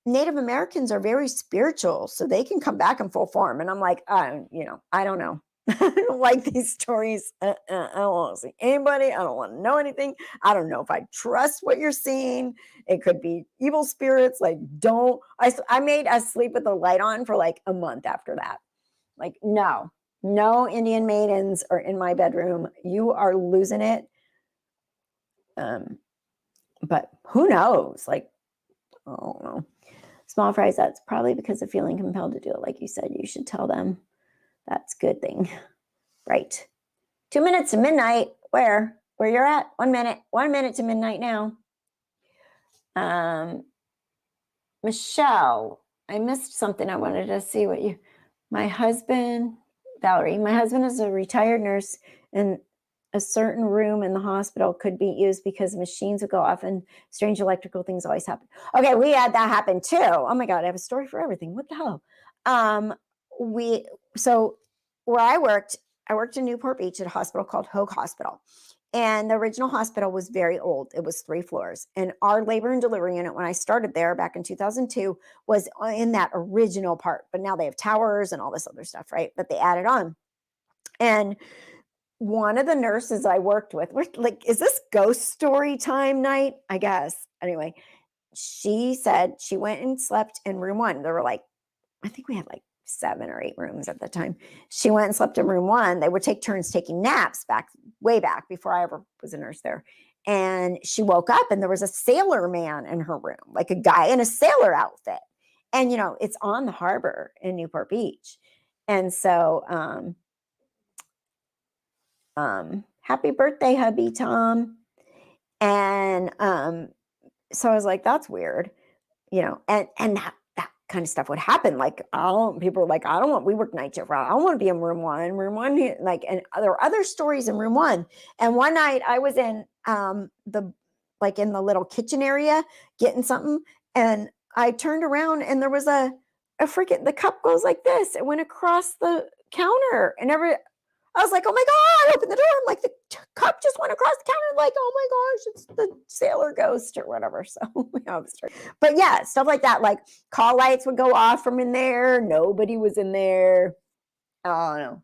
Native Americans are very spiritual, so they can come back in full form. And I'm like, I don't know. I don't like these stories. I don't want to see anybody. I don't want to know anything. I don't know if I trust what you're seeing. It could be evil spirits. Like, I made us sleep with the light on for like a month after that. Like, no Indian maidens are in my bedroom. You are losing it. But who knows? Like, I don't know. Small fries, that's probably because of feeling compelled to do it. Like you said, you should tell them. That's a good thing. Right. 2 minutes to midnight. Where you're at? 1 minute. 1 minute to midnight now. Michelle, I missed something. I wanted to see my husband, Valerie, my husband is a retired nurse, and a certain room in the hospital could be used because machines would go off and strange electrical things always happen. Okay, we had that happen too. Oh my God, I have a story for everything. What the hell? So where I worked in Newport Beach at a hospital called Hoag Hospital. And the original hospital was very old. It was 3 floors. And our labor and delivery unit, when I started there back in 2002, was in that original part. But now they have towers and all this other stuff, right? That they added on. And one of the nurses I worked with, we're like, is this ghost story time night? I guess. Anyway, she said she went and slept in room 1. There were like, I think we had like 7 or 8 rooms at the time. She went and slept in room 1. They would take turns taking naps back way back before I ever was a nurse there. And she woke up and there was a sailor man in her room, like a guy in a sailor outfit. And, you know, it's on the harbor in Newport Beach. And so, happy birthday, hubby Tom. And so I was like, that's weird, you know, and that kind of stuff would happen. Like, people were like, we work night shift. I don't want to be in room one, like, and there were other stories in room one. And one night I was in in the little kitchen area getting something. And I turned around and there was a freaking, the cup goes like this. It went across the counter and I was like, oh my God, I opened the door. I'm like, the cup just went across the counter. Like, oh my gosh, it's the sailor ghost or whatever. So, but yeah, stuff like that. Like call lights would go off from in there. Nobody was in there. Oh no.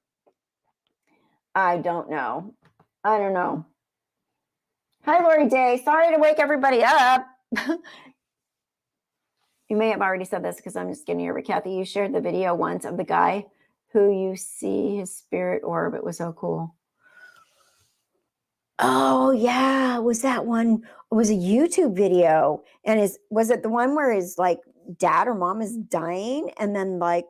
I don't know. I don't know. Hi, Lori Day. Sorry to wake everybody up. You may have already said this because I'm just getting over. Kathy, you shared the video once of the guy who you see his spirit orb. It was so cool. Oh yeah, was that one? It was a YouTube video, and was it the one where his like dad or mom is dying, and then like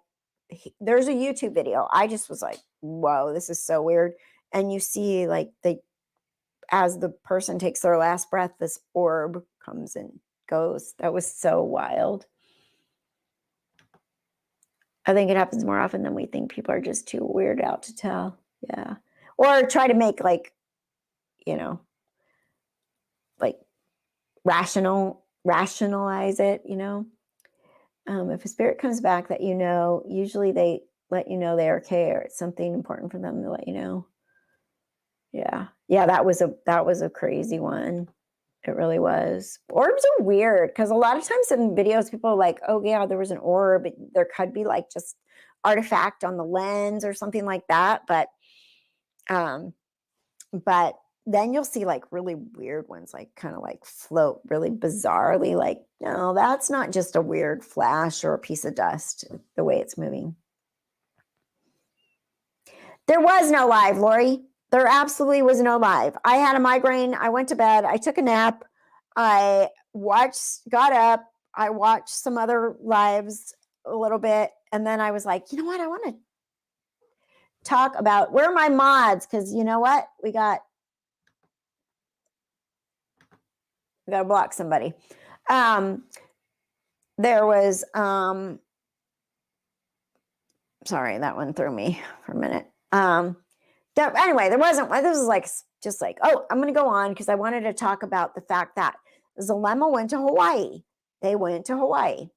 there's a YouTube video. I just was like, whoa, this is so weird. And you see like as the person takes their last breath, this orb comes and goes. That was so wild. I think it happens more often than we think. People are just too weirded out to tell. Yeah, or try to make like, you know, like rationalize it, you know. If a spirit comes back that, you know, usually they let you know they are okay, or it's something important for them to let you know. Yeah, that was a crazy one. It really was. Orbs are weird because a lot of times in videos people are like, oh yeah, there was an orb. There could be like just artifact on the lens or something like that, but then you'll see like really weird ones, like kind of like float really bizarrely. Like, no, that's not just a weird flash or a piece of dust, the way it's moving. There was no live, Lori. There absolutely was no live. I had a migraine. I went to bed. I took a nap. I got up. I watched some other lives a little bit. And then I was like, you know what? I want to talk about, where are my mods? Because you know what? We got to block somebody. There was, sorry, that one threw me for a minute. Anyway, there wasn't, this was like, just like, oh, I'm going to go on because I wanted to talk about the fact that Zulema went to Hawaii. They went to Hawaii.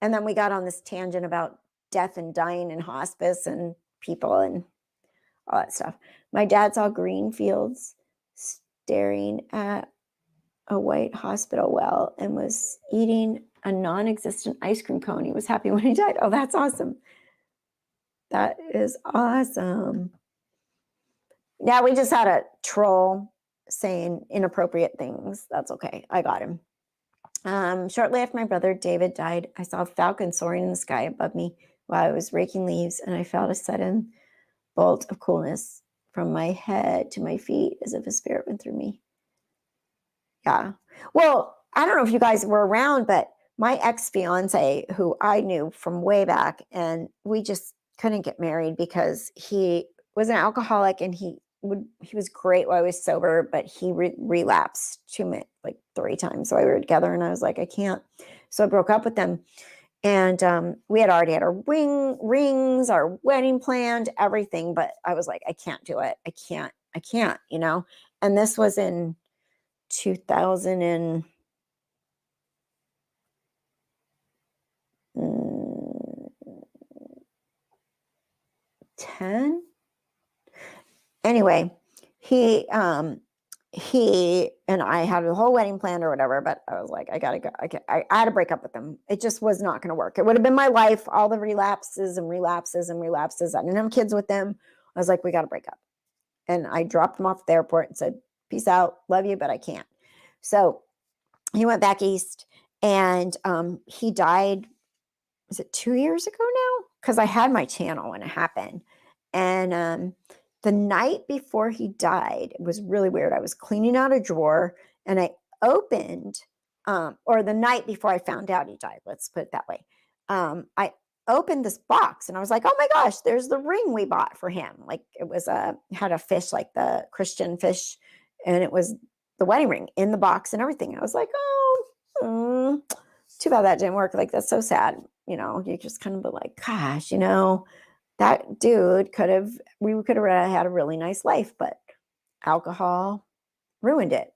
And then we got on this tangent about death and dying and hospice and people and all that stuff. My dad saw green fields staring at a white hospital well and was eating a non-existent ice cream cone. He was happy when he died. Oh, that's awesome. That is awesome. Yeah, we just had a troll saying inappropriate things. That's okay. I got him. Shortly after my brother David died, I saw a falcon soaring in the sky above me while I was raking leaves, and I felt a sudden bolt of coolness from my head to my feet as if a spirit went through me. Yeah. Well, I don't know if you guys were around, but my ex-fiance, who I knew from way back, and we just couldn't get married because he was an alcoholic and he was great while I was sober, but he relapsed like 3 times. So we were together and I was like, I can't. So I broke up with them. And we had already had our rings, our wedding planned, everything. But I was like, I can't do it. I can't, you know. And this was in 2010. Anyway, he and I had a whole wedding planned or whatever, but I was like, I gotta go. I had to break up with him. It just was not going to work. It would have been my life, all the relapses and relapses and relapses. I didn't have kids with them. I was like, we got to break up. And I dropped him off at the airport and said, peace out, love you, but I can't. So he went back east and he died, was it 2 years ago now? Because I had my channel when it happened. And the night before he died, it was really weird. I was cleaning out a drawer and I opened, or the night before I found out he died, let's put it that way. I opened this box and I was like, oh my gosh, there's the ring we bought for him. Like it was had a fish, like the Christian fish, and it was the wedding ring in the box and everything. I was like, oh, too bad that didn't work. Like, that's so sad. You know, you just kind of be like, gosh, you know, that dude we could have had a really nice life, but alcohol ruined it.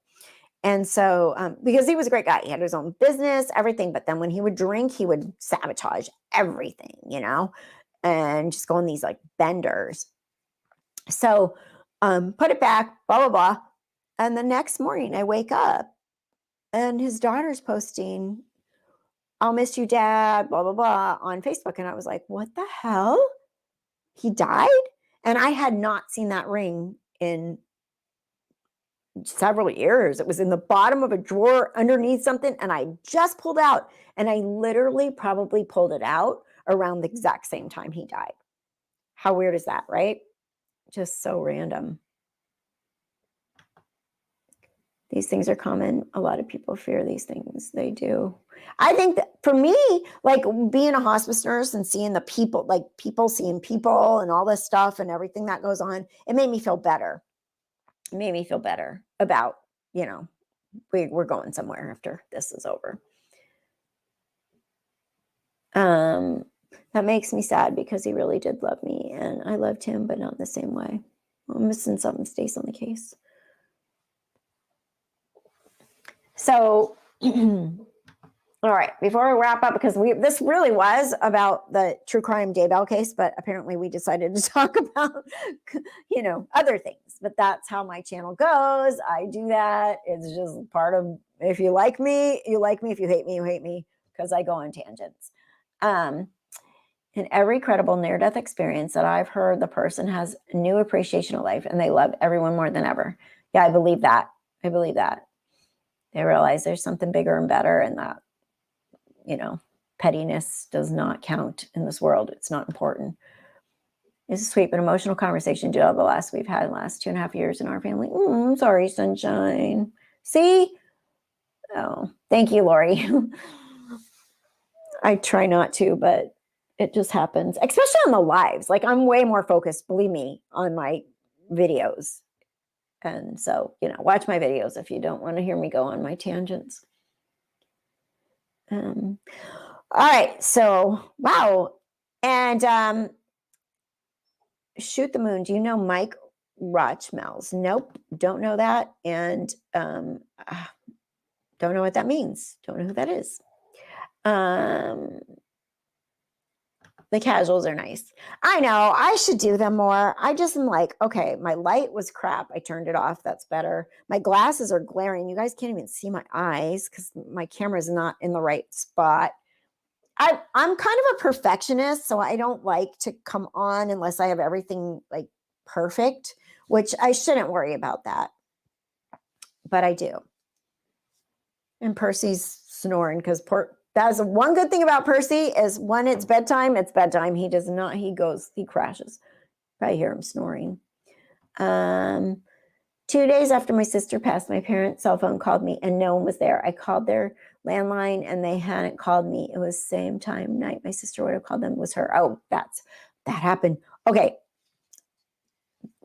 And so, because he was a great guy, he had his own business, everything. But then when he would drink, he would sabotage everything, you know, and just go on these like benders. So, put it back, blah, blah, blah. And the next morning I wake up and his daughter's posting, I'll miss you, Dad, blah, blah, blah, on Facebook. And I was like, what the hell? He died? And I had not seen that ring in several years. It was in the bottom of a drawer underneath something, and I just pulled out. And I literally probably pulled it out around the exact same time he died. How weird is that, right? Just so random. These things are common. A lot of people fear these things. They do. I think that for me, like being a hospice nurse and seeing the people, like people seeing people and all this stuff and everything that goes on, it made me feel better. It made me feel better about, you know, we're going somewhere after this is over. That makes me sad because he really did love me and I loved him, but not in the same way. I'm missing something stays on the case. So, all right, before we wrap up, because this really was about the true crime Daybell case, but apparently we decided to talk about, you know, other things. But that's how my channel goes. I do that. It's just part of, if you like me, you like me. If you hate me, you hate me, because I go on tangents. In every credible near-death experience that I've heard, the person has a new appreciation of life and they love everyone more than ever. Yeah, I believe that. I believe that. They realize there's something bigger and better, and that, you know, pettiness does not count in this world. It's not important. It's a sweet but emotional conversation, Jill, we've had in the last 2.5 years in our family. Sorry, sunshine. See? Oh, thank you, Lori. I try not to, but it just happens, especially on the lives. Like, I'm way more focused, believe me, on my videos. And so, you know, watch my videos if you don't want to hear me go on my tangents. All right. So, wow. And Shoot the Moon. Do you know Mike Rochmells? Nope. Don't know that. And don't know what that means. Don't know who that is. The casuals are nice. I know. I should do them more. I just am like, okay, my light was crap. I turned it off. That's better. My glasses are glaring. You guys can't even see my eyes because my camera is not in the right spot. I'm kind of a perfectionist, so I don't like to come on unless I have everything like perfect, which I shouldn't worry about that. But I do. And Percy's snoring because that's one good thing about Percy is when it's bedtime, He does not, he crashes. Probably hear him snoring. 2 days after my sister passed, my parents' cell phone called me and no one was there. I called their landline and they hadn't called me. It was same time night my sister would have called them was her. Oh, that happened. Okay.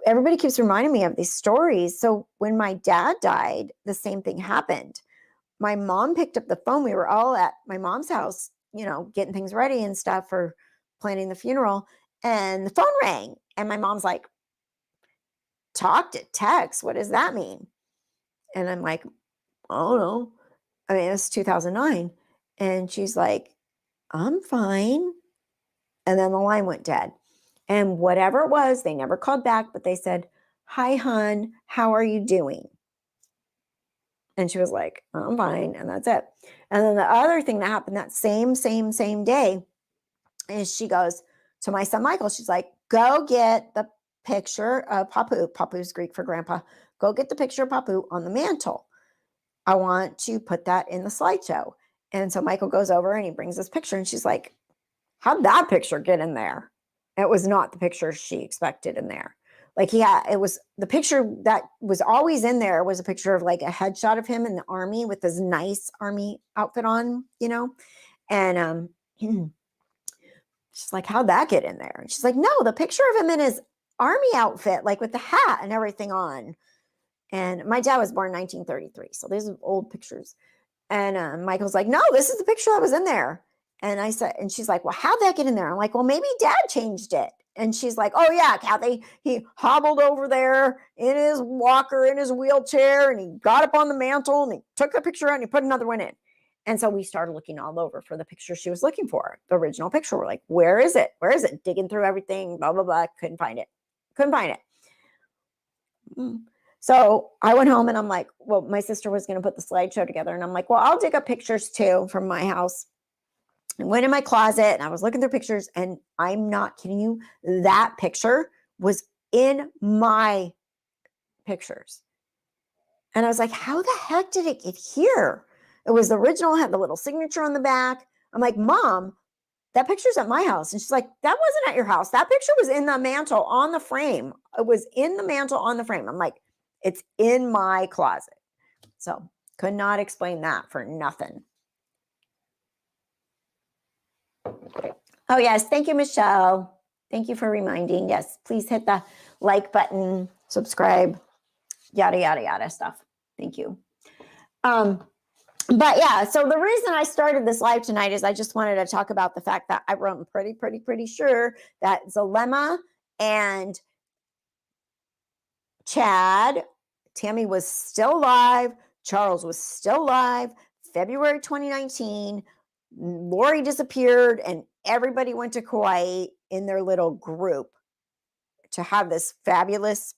Everybody keeps reminding me of these stories. So when my dad died, the same thing happened. My mom picked up the phone. We were all at my mom's house, you know, getting things ready and stuff for planning the funeral. And the phone rang. And my mom's like, talk to text. What does that mean? And I'm like, I don't know. I mean, it's 2009. And she's like, I'm fine. And then the line went dead. And whatever it was, they never called back, but they said, hi, hon, how are you doing? And she was like, I'm fine. And that's it. And then the other thing that happened that same day is she goes to my son, Michael, she's like, go get the picture of Papu. Papu's Greek for grandpa. Go get the picture of Papu on the mantle. I want to put that in the slideshow. And so Michael goes over and he brings this picture and she's like, how'd that picture get in there? It was not the picture she expected in there. Like it was the picture that was always in there was a picture of like a headshot of him in the army with his nice army outfit on, and she's like, how'd that get in there? And she's like, no, the picture of him in his army outfit, like with the hat and everything on. And my dad was born in 1933. So these are old pictures. And Michael's like, no, this is the picture that was in there. And I said, and she's like, well, how'd that get in there? I'm like, well, maybe dad changed it. And she's like, oh yeah, Kathy, he hobbled over there in his walker, in his wheelchair, and he got up on the mantle and he took the picture out and he put another one in. And so we started looking all over for the picture she was looking for, the original picture. We're like, where is it? Where is it? Digging through everything, blah, blah, blah. Couldn't find it. So I went home and I'm like, well, my sister was going to put the slideshow together. And I'm like, well, I'll dig up pictures too from my house. I went in my closet and I was looking through pictures, and I'm not kidding you. That picture was in my pictures. And I was like, how the heck did it get here? It was the original, had the little signature on the back. I'm like, Mom, that picture's at my house. And she's like, that wasn't at your house. That picture was in the mantle on the frame. It was in the mantle on the frame. I'm like, it's in my closet. So could not explain that for nothing. Oh, yes. Thank you, Michelle. Thank you for reminding. Yes, please hit the like button, subscribe, yada, yada, yada stuff. Thank you. But yeah, so the reason I started this live tonight is I just wanted to talk about the fact that I'm pretty sure that Zulema and Chad, Tammy was still alive, Charles was still alive, February 2019, Lori disappeared, and everybody went to Kauai in their little group to have this fabulous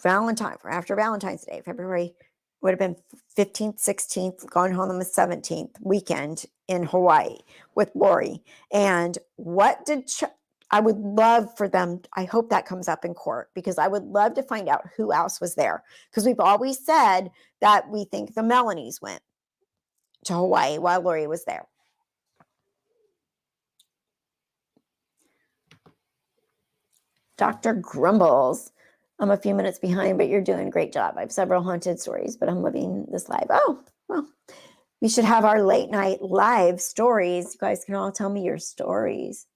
after Valentine's Day, February would have been 15th, 16th, gone home on the 17th weekend in Hawaii with Lori. And what did I would love for them, I hope that comes up in court, because I would love to find out who else was there. Because we've always said that we think the Melanies went to Hawaii while Lori was there. Dr. Grumbles, I'm a few minutes behind, but you're doing a great job. I have several haunted stories, but I'm living this live. Oh, well, we should have our late night live stories. You guys can all tell me your stories.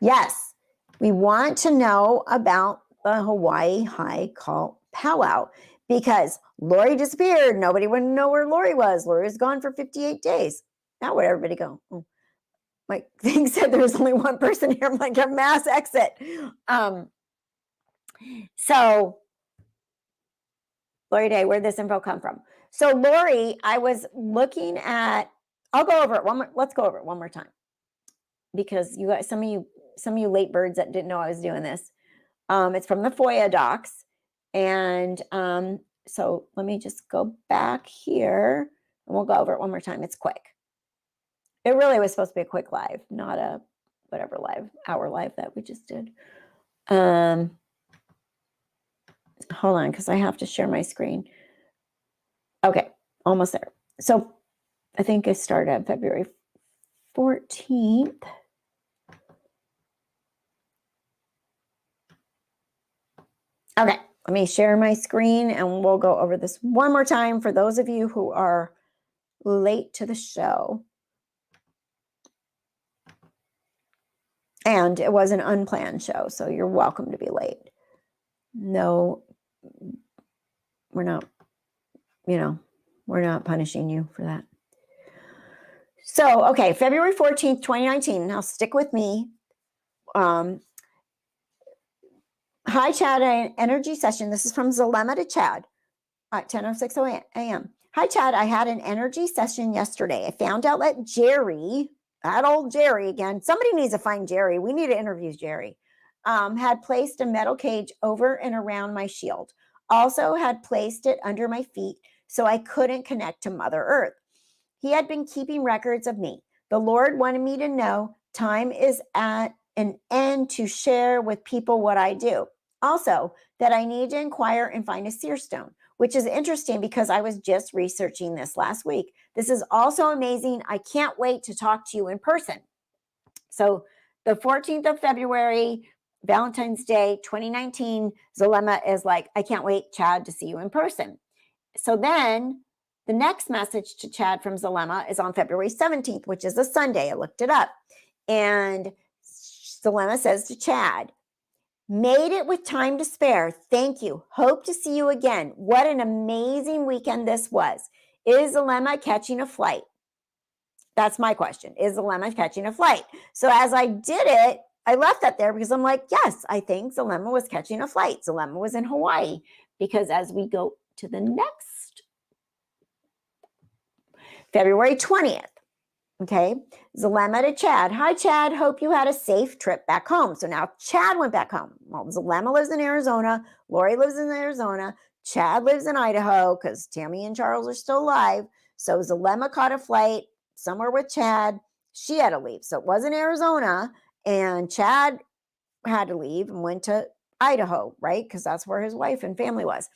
Yes, we want to know about the Hawaii High Cult powwow because Lori disappeared. Nobody would know where Lori was. Lori was gone for 58 days. Now where'd everybody go? Oh, my thing said there was only one person here. I'm like, a mass exit. So Lori Day, where'd this info come from? So Lori, I was looking at, I'll go over it one more. Let's go over it one more time. Because you guys, some of you late birds that didn't know I was doing this. It's from the FOIA docs. And so let me just go back here and we'll go over it one more time. It's quick. It really was supposed to be a quick live, not a whatever hour live that we just did. Hold on, because I have to share my screen. Okay, almost there. So I think I started on February 14th. Okay, let me share my screen and we'll go over this one more time for those of you who are late to the show. And it was an unplanned show, so you're welcome to be late. No, we're not, we're not punishing you for that. So, okay, February 14th, 2019. Now stick with me. Hi, Chad, an energy session. This is from Zulema to Chad at 10:06 a.m. Hi, Chad. I had an energy session yesterday. I found out that Jerry, that old Jerry again, somebody needs to find Jerry. We need to interview Jerry, had placed a metal cage over and around my shield. Also had placed it under my feet so I couldn't connect to Mother Earth. He had been keeping records of me. The Lord wanted me to know time is at an end to share with people what I do. Also, that I need to inquire and find a seer stone, which is interesting because I was just researching this last week. This is also amazing. I can't wait to talk to you in person. So the 14th of February, Valentine's Day 2019, Zulema is like, I can't wait, Chad, to see you in person. So then the next message to Chad from Zulema is on February 17th, which is a Sunday. I looked it up. And Zulema says to Chad, made it with time to spare. Thank you. Hope to see you again. What an amazing weekend this was. Is Zulema catching a flight? That's my question. Is Zulema catching a flight? So as I did it, I left that there because I'm like, yes, I think Zulema was catching a flight. Zulema was in Hawaii, because as we go to the next, February 20th, okay, Zulema to Chad. Hi, Chad. Hope you had a safe trip back home. So now Chad went back home. Well, Zulema lives in Arizona. Lori lives in Arizona. Chad lives in Idaho because Tammy and Charles are still alive. So Zulema caught a flight somewhere with Chad. She had to leave. So it wasn't Arizona. And Chad had to leave and went to Idaho, right? Because that's where his wife and family was.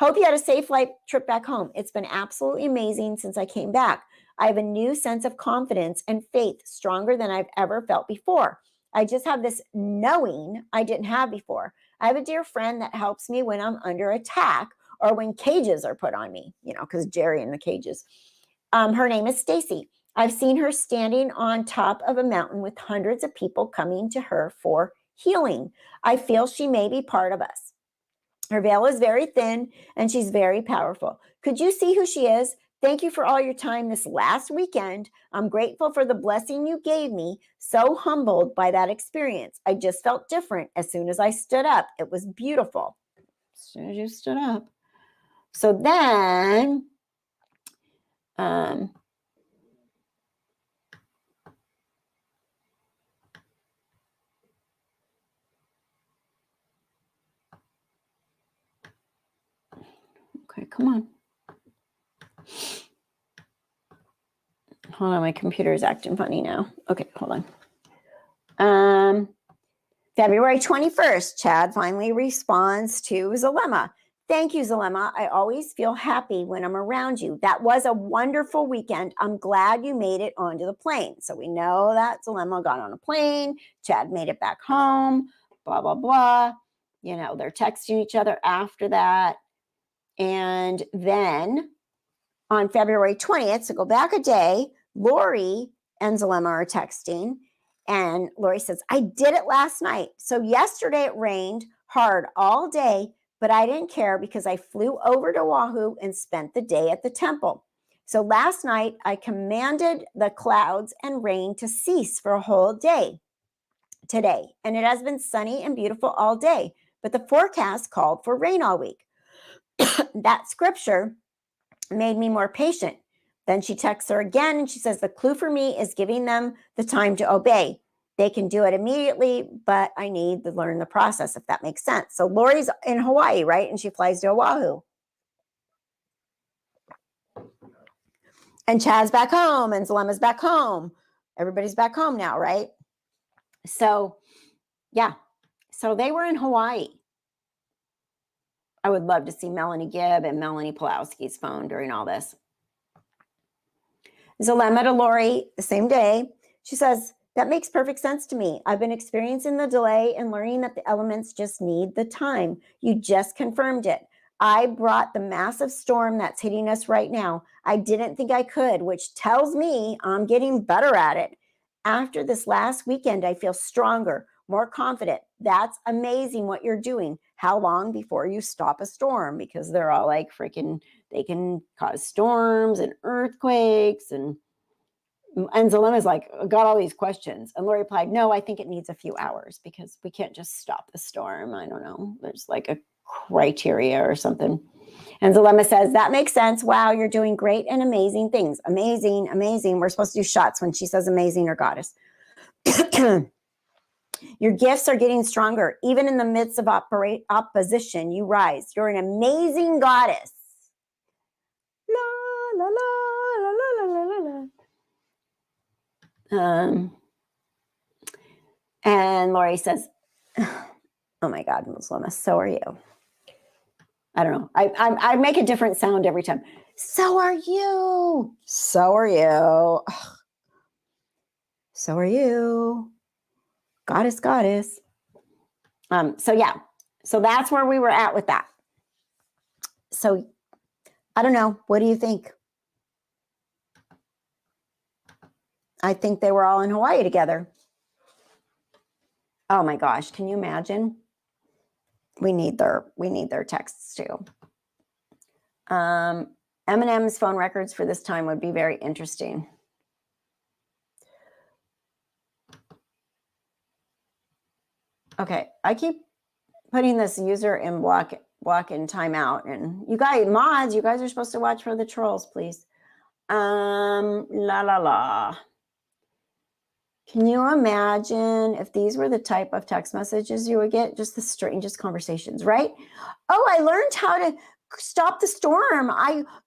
Hope you had a safe flight trip back home. It's been absolutely amazing since I came back. I have a new sense of confidence and faith, stronger than I've ever felt before. I just have this knowing I didn't have before. I have a dear friend that helps me when I'm under attack or when cages are put on me, because Jerry in the cages. Her name is Stacy. I've seen her standing on top of a mountain with hundreds of people coming to her for healing. I feel she may be part of us. Her veil is very thin and she's very powerful. Could you see who she is? Thank you for all your time this last weekend. I'm grateful for the blessing you gave me. So humbled by that experience. I just felt different as soon as I stood up. It was beautiful. As soon as you stood up. So then, okay, come on. Hold on, my computer is acting funny now. Okay, hold on. February 21st, Chad finally responds to Zulema. Thank you, Zulema. I always feel happy when I'm around you. That was a wonderful weekend. I'm glad you made it onto the plane. So we know that Zulema got on a plane. Chad made it back home, blah, blah, blah. They're texting each other after that. And then on February 20th, so go back a day, Lori and Zulema are texting. And Lori says, I did it last night. So yesterday it rained hard all day, but I didn't care because I flew over to Oahu and spent the day at the temple. So last night I commanded the clouds and rain to cease for a whole day today. And it has been sunny and beautiful all day, but the forecast called for rain all week. That scripture made me more patient. Then she texts her again and she says, the clue for me is giving them the time to obey. They can do it immediately, but I need to learn the process, if that makes sense. So Lori's in Hawaii, right? And she flies to Oahu. And Chad's back home and Zulema's back home. Everybody's back home now, right? So, yeah. So they were in Hawaii. I would love to see Melanie Gibb and Melanie Pulowski's phone during all this. Zulema to Lori the same day. She says, that makes perfect sense to me. I've been experiencing the delay and learning that the elements just need the time. You just confirmed it. I brought the massive storm that's hitting us right now. I didn't think I could, which tells me I'm getting better at it. After this last weekend, I feel stronger, more confident. That's amazing what you're doing. How long before you stop a storm? Because they're all like freaking, they can cause storms and earthquakes. And Zulema's like, got all these questions. And Lori replied, no, I think it needs a few hours because we can't just stop the storm. I don't know. There's like a criteria or something. And Zulema says, that makes sense. Wow, you're doing great and amazing things. Amazing, amazing. We're supposed to do shots when she says amazing or goddess. Your gifts are getting stronger. Even in the midst of opposition, you rise. You're an amazing goddess. La, la, la, la, la, la, la, la. And Lori says, oh my God, Zulema, so are you. I don't know. I make a different sound every time. So are you. So are you. So are you. Goddess, goddess. So yeah, so that's where we were at with that. So I don't know. What do you think? I think they were all in Hawaii together. Oh my gosh, can you imagine? We need their texts too. Eminem's phone records for this time would be very interesting. Okay, I keep putting this user in block and timeout, and you guys mods, you guys are supposed to watch for the trolls, please. La la la. Can you imagine if these were the type of text messages you would get? Just the strangest conversations, right? Oh, I learned how to stop the storm.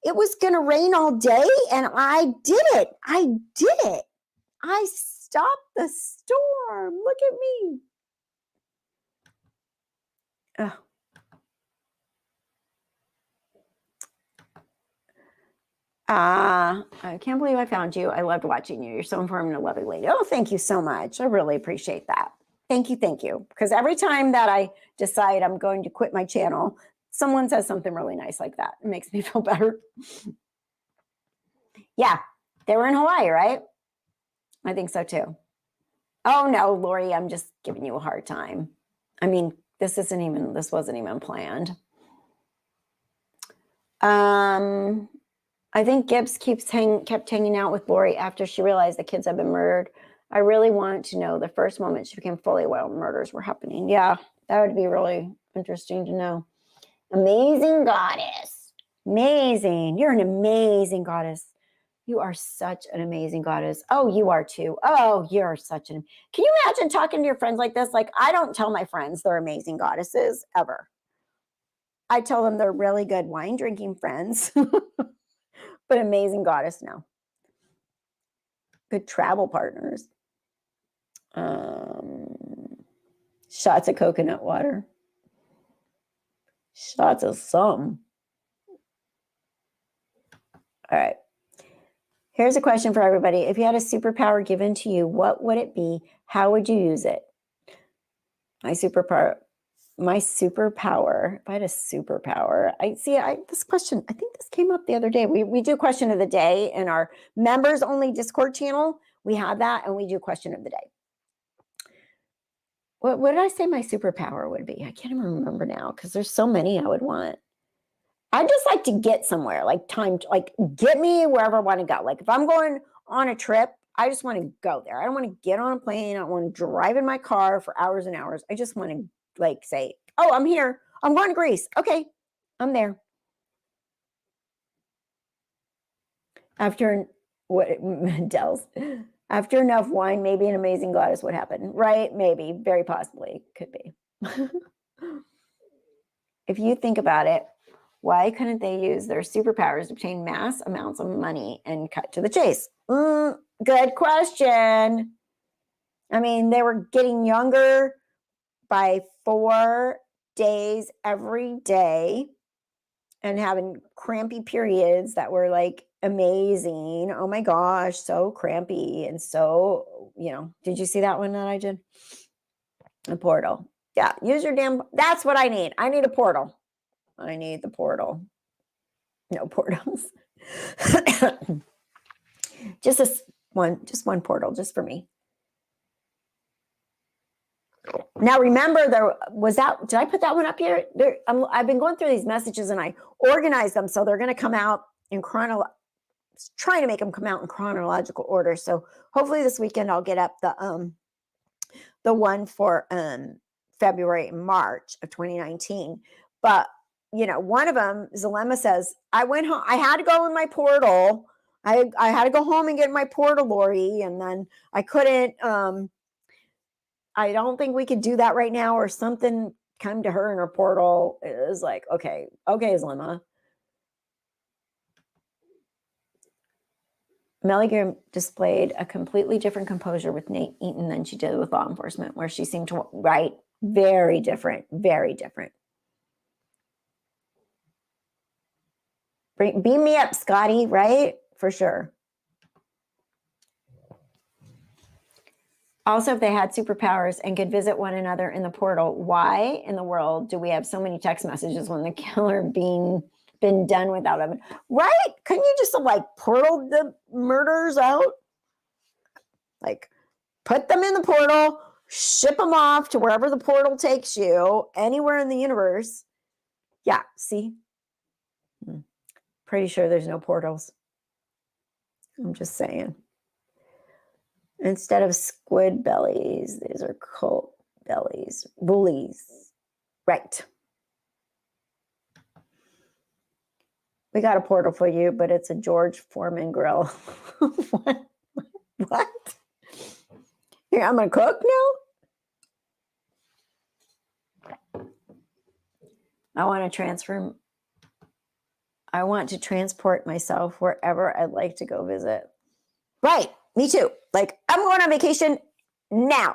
It was going to rain all day, and I did it. I stopped the storm. Look at me. Oh. I can't believe I found you. I loved watching you. You're so informed and a lovely lady. Oh, thank you so much. I really appreciate that. Thank you. Because every time that I decide I'm going to quit my channel, someone says something really nice like that. It makes me feel better. Yeah, they were in Hawaii, right? I think so too. Oh no, Lori, I'm just giving you a hard time. I mean, this wasn't even planned. I think Gibbs kept hanging out with Lori after she realized the kids had been murdered. I really wanted to know the first moment she became fully aware murders were happening. Yeah, that would be really interesting to know. Amazing goddess. Amazing. You're an amazing goddess. You are such an amazing goddess. Oh, you are too. Oh, you're such an... Can you imagine talking to your friends like this? Like, I don't tell my friends they're amazing goddesses, ever. I tell them they're really good wine drinking friends. But amazing goddess, no. Good travel partners. Shots of coconut water. Shots of some. All right. Here's a question for everybody. If you had a superpower given to you, what would it be? How would you use it? My superpower. If I had a superpower, this question, I think this came up the other day. We do question of the day in our members only Discord channel. We have that, and we do question of the day. What did I say my superpower would be? I can't even remember now because there's so many I would want. I'd just like to get somewhere, like get me wherever I want to go. Like if I'm going on a trip, I just want to go there. I don't want to get on a plane. I don't want to drive in my car for hours and hours. I just want to say, oh, I'm here. I'm going to Greece. Okay, I'm there. After enough wine, maybe an amazing goddess would happen, right? Maybe, very possibly, could be. If you think about it, why couldn't they use their superpowers to obtain mass amounts of money and cut to the chase? Good question. I mean, they were getting younger by 4 days every day and having crampy periods that were like amazing. Oh my gosh, so crampy. And so, did you see that one that I did? A portal. Yeah, use your that's what I need. I need a portal. I need the portal. No portals. just one portal just for me. Now remember, did I put that one up here? I've been going through these messages and I organized them so they're going to come out in trying to make them come out in chronological order. So hopefully this weekend I'll get up the one for February and March of 2019. But one of them, Zulema says, I went home. I had to go in my portal. I had to go home and get my portal, Lori, and then I couldn't. I don't think we could do that right now, or something came to her in her portal. It was like, okay, Zulema. Milligan displayed a completely different composure with Nate Eaton than she did with law enforcement, where she seemed to write very different, very different. Beam me up, Scotty, right? For sure. Also, if they had superpowers and could visit one another in the portal, why in the world do we have so many text messages when the killer been done without them? Right? Couldn't you just like portal the murders out? Like put them in the portal, ship them off to wherever the portal takes you, anywhere in the universe. Yeah, see? Pretty sure there's no portals. I'm just saying. Instead of squid bellies, these are cult bellies. Bullies. Right. We got a portal for you, but it's a George Foreman grill. What? What? Here, I'm going to cook now? I want to transport myself wherever I'd like to go visit. Right. Me too. Like, I'm going on vacation now.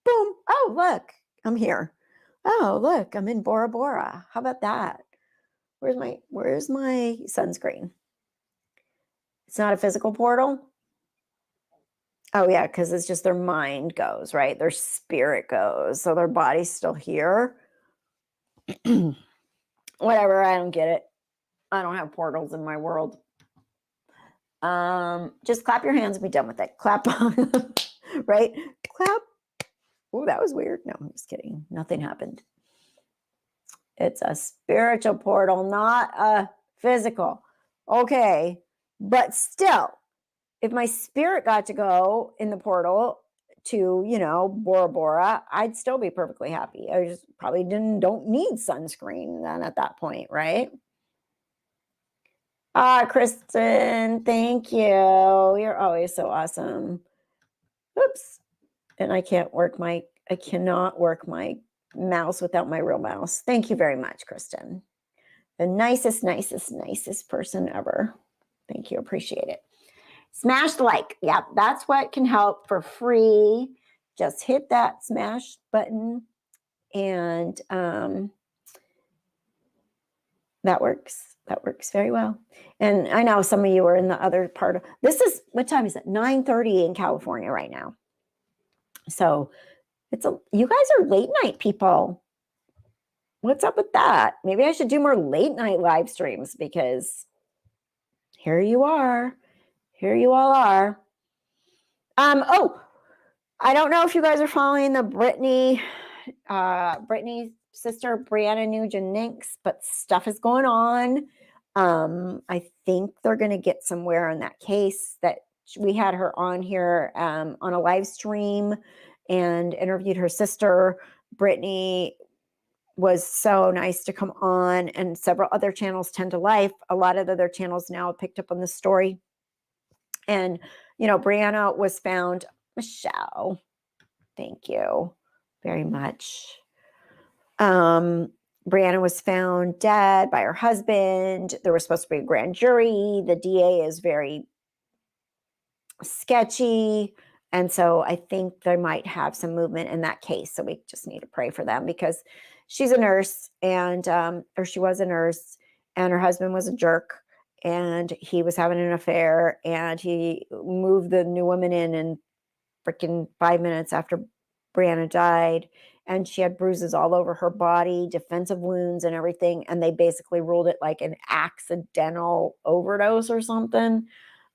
Boom. Oh, look, I'm here. Oh, look, I'm in Bora Bora. How about that? Where's my sunscreen? It's not a physical portal. Oh yeah, because it's just their mind goes, right? Their spirit goes. So their body's still here. Whatever, I don't get it. I don't have portals in my world. Just clap your hands and be done with it. Clap on, right? Clap. Oh, that was weird. No, I'm just kidding. Nothing happened. It's a spiritual portal, not a physical. Okay, but still, if my spirit got to go in the portal to, Bora Bora, I'd still be perfectly happy. I just probably don't need sunscreen then at that point, right? Kristen, thank you. You're always so awesome. Oops. And I cannot work my mouse without my real mouse. Thank you very much, Kristen. The nicest person ever. Thank you. Appreciate it. Smash the like. Yeah, that's what can help for free. Just hit that smash button and that works. That works very well. And I know some of you are in the other part of this. Is what time is it? 9:30 in California right now. So you guys are late night people. What's up with that? Maybe I should do more late night live streams because here you are. Here you all are. Oh, I don't know if you guys are following the Britney's sister, Brianna Nugent-Ninks, but stuff is going on. I think they're going to get somewhere on that case that we had her on here on a live stream and interviewed her sister. Britney was so nice to come on, and several other channels, 10 to Life. A lot of other channels now have picked up on the story. And, Brianna was found. Michelle, thank you very much. Brianna was found dead by her husband. There was supposed to be a grand jury. The DA is very sketchy. And so I think they might have some movement in that case. So we just need to pray for them because she's a nurse or she was a nurse and her husband was a jerk and he was having an affair and he moved the new woman in freaking 5 minutes after Brianna died. And she had bruises all over her body, defensive wounds and everything. And they basically ruled it like an accidental overdose or something.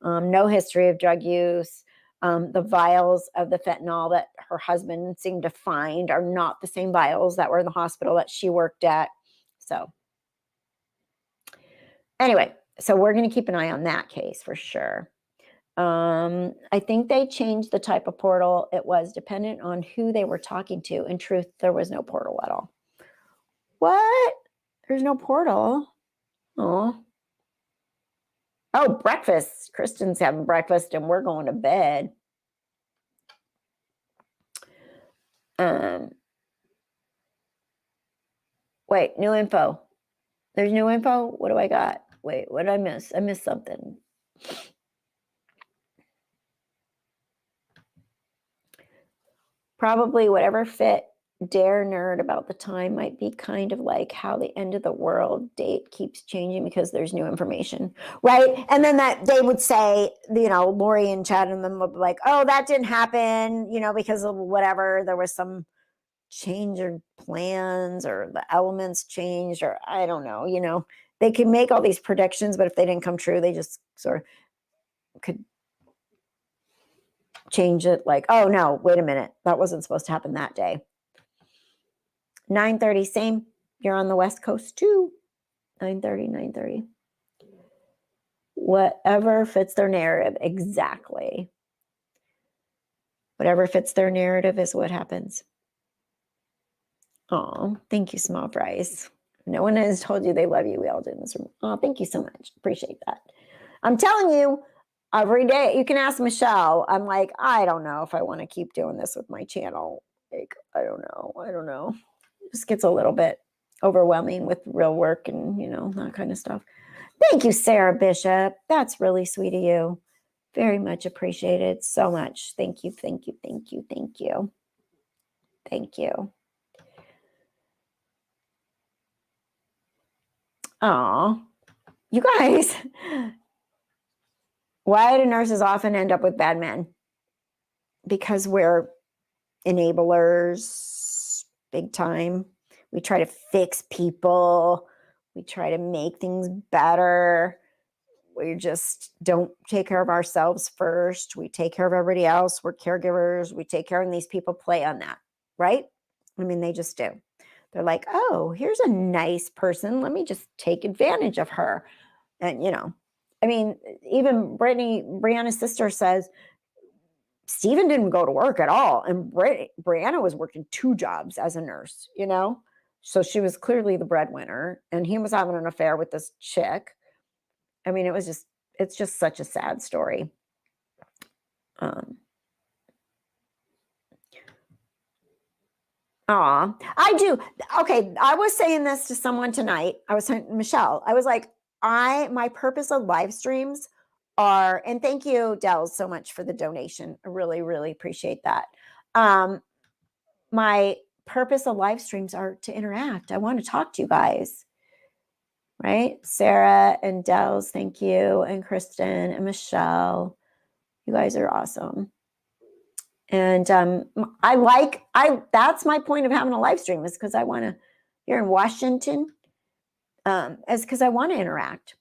No history of drug use. The vials of the fentanyl that her husband seemed to find are not the same vials that were in the hospital that she worked at. So anyway, so we're going to keep an eye on that case for sure. I think they changed the type of portal. It was dependent on who they were talking to. In truth, there was no portal at all. What? There's no portal. Oh, breakfast. Kristen's having breakfast and we're going to bed. Wait, new info. There's new info. What do I got? Wait, what did I miss? I missed something. Probably whatever fit dare nerd about the time might be kind of like how the end of the world date keeps changing because there's new information, right? And then that they would say, Lori and Chad and them would be like, oh, that didn't happen, because of whatever, there was some change or plans or the elements changed, or I don't know, they can make all these predictions, but if they didn't come true, they just sort of could change it like, oh no, wait a minute, that wasn't supposed to happen that day. 9:30, same. You're on the West Coast too. 9:30. Whatever fits their narrative. Exactly. Whatever fits their narrative is what happens. Oh, thank you, Small Fries. No one has told you they love you. We all do in this room. Oh, thank you so much. Appreciate that. I'm telling you, every day, you can ask Michelle. I'm like, I don't know if I want to keep doing this with my channel. Like, I don't know. It just gets a little bit overwhelming with real work and, that kind of stuff. Thank you, Sarah Bishop. That's really sweet of you. Very much appreciated. So much. Thank you. Oh, you guys. Why do nurses often end up with bad men? Because we're enablers, big time. We try to fix people. We try to make things better. We just don't take care of ourselves first. We take care of everybody else. We're caregivers. We take care of, and these people play on that, right? I mean, they just do. They're like, oh, here's a nice person. Let me just take advantage of her. And, I mean, even Brianna's sister says, Stephen didn't go to work at all. And Brianna was working 2 jobs as a nurse, So she was clearly the breadwinner. And he was having an affair with this chick. I mean, it's just such a sad story. I do. Okay. I was saying this to someone tonight. I was saying, Michelle, I was like, my purpose of live streams are, and thank you, Del, so much for the donation. I really, really appreciate that. My purpose of live streams are to interact. I want to talk to you guys, right? Sarah and Del's, thank you. And Kristen and Michelle, you guys are awesome. And that's my point of having a live stream, is because I want to, you're in Washington, is because I want to interact.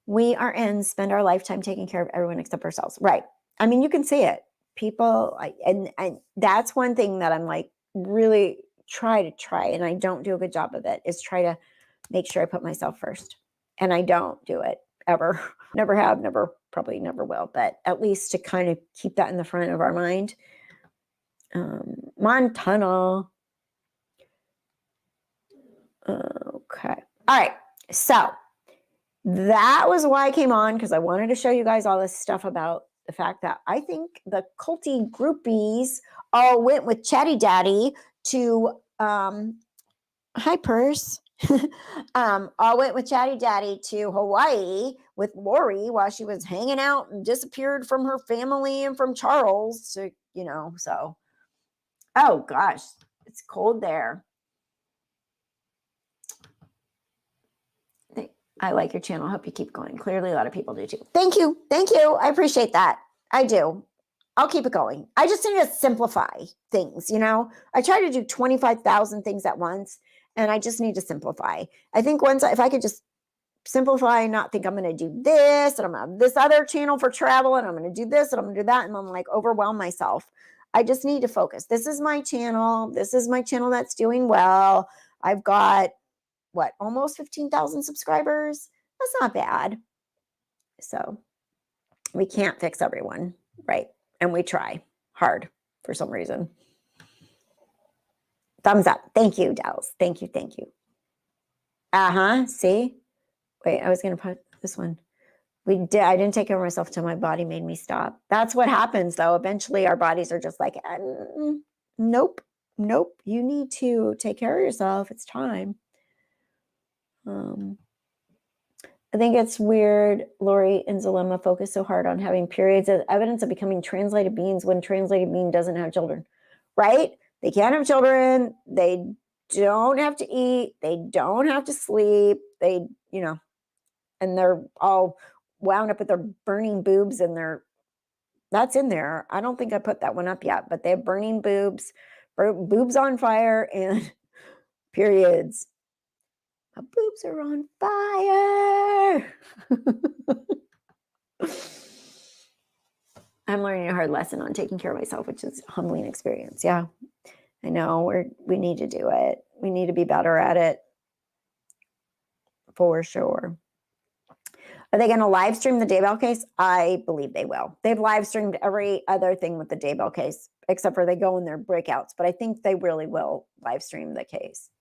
We are spend our lifetime taking care of everyone except ourselves. Right. I mean, you can see it. People, and that's one thing that I'm like, really try, and I don't do a good job of it, is try to make sure I put myself first. And I don't do it ever. Never have, probably never will, but at least to kind of keep that in the front of our mind. Montana. Okay. All right. So that was why I came on, because I wanted to show you guys all this stuff about the fact that I think the culty groupies all went with Chatty Daddy to, hi, Purse. All went with Chatty Daddy to Hawaii with Lori while she was hanging out and disappeared from her family and from Charles. So, so, oh gosh, it's cold there. I like your channel. I hope you keep going. Clearly, a lot of people do too. Thank you. I appreciate that. I do. I'll keep it going. I just need to simplify things. I try to do 25,000 things at once, and I just need to simplify. I think if I could just simplify and not think I'm going to do this, and I'm going to have this other channel for travel, and I'm going to do this, and I'm going to do that, and I'm like overwhelm myself. I just need to focus. This is my channel. This is my channel that's doing well. I've got, almost 15,000 subscribers. That's not bad. So we can't fix everyone, right? And we try hard for some reason. Thumbs up. Thank you, Dels. Thank you. See? Wait, I was going to put this one. I didn't take care of myself until my body made me stop. That's what happens, though. Eventually, our bodies are just like, nope. You need to take care of yourself. It's time. I think it's weird Lori and Zulema focus so hard on having periods as evidence of becoming translated beings when translated being doesn't have children, right? They can't have children. They don't have to eat. They don't have to sleep. They, you know, and they're all wound up with their burning boobs and that's in there. I don't think I put that one up yet, but they have burning boobs, boobs on fire, and periods. My boobs are on fire. I'm learning a hard lesson on taking care of myself, which is a humbling experience. Yeah, I know we need to do it. We need to be better at it for sure. Are they going to live stream the Daybell case? I believe they will. They've live streamed every other thing with the Daybell case, except for they go in their breakouts. But I think they really will live stream the case.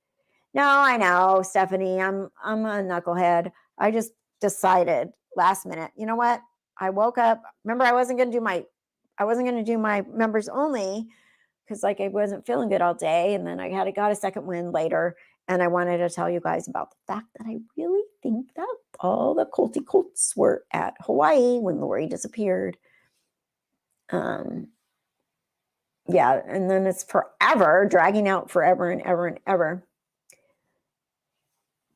No, I know, Stephanie. I'm a knucklehead. I just decided last minute. You know what? I woke up. Remember, I wasn't going to do my members only because like I wasn't feeling good all day, and then I got a second wind later. And I wanted to tell you guys about the fact that I really think that all the cults were at Hawaii when Lori disappeared. Yeah, and then it's forever, dragging out forever and ever and ever.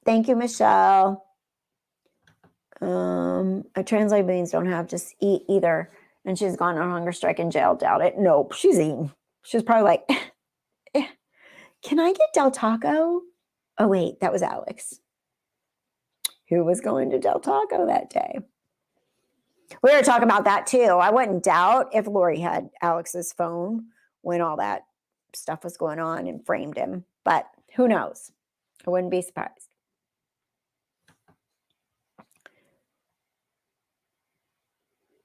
Thank you, Michelle. I translate beans don't have to eat either. And she's gone on hunger strike in jail. Doubt it. Nope, she's eating. She's probably like, can I get Del Taco? Oh, wait, that was Alex, who was going to Del Taco that day. We were talking about that too. I wouldn't doubt if Lori had Alex's phone when all that stuff was going on and framed him. But who knows? I wouldn't be surprised.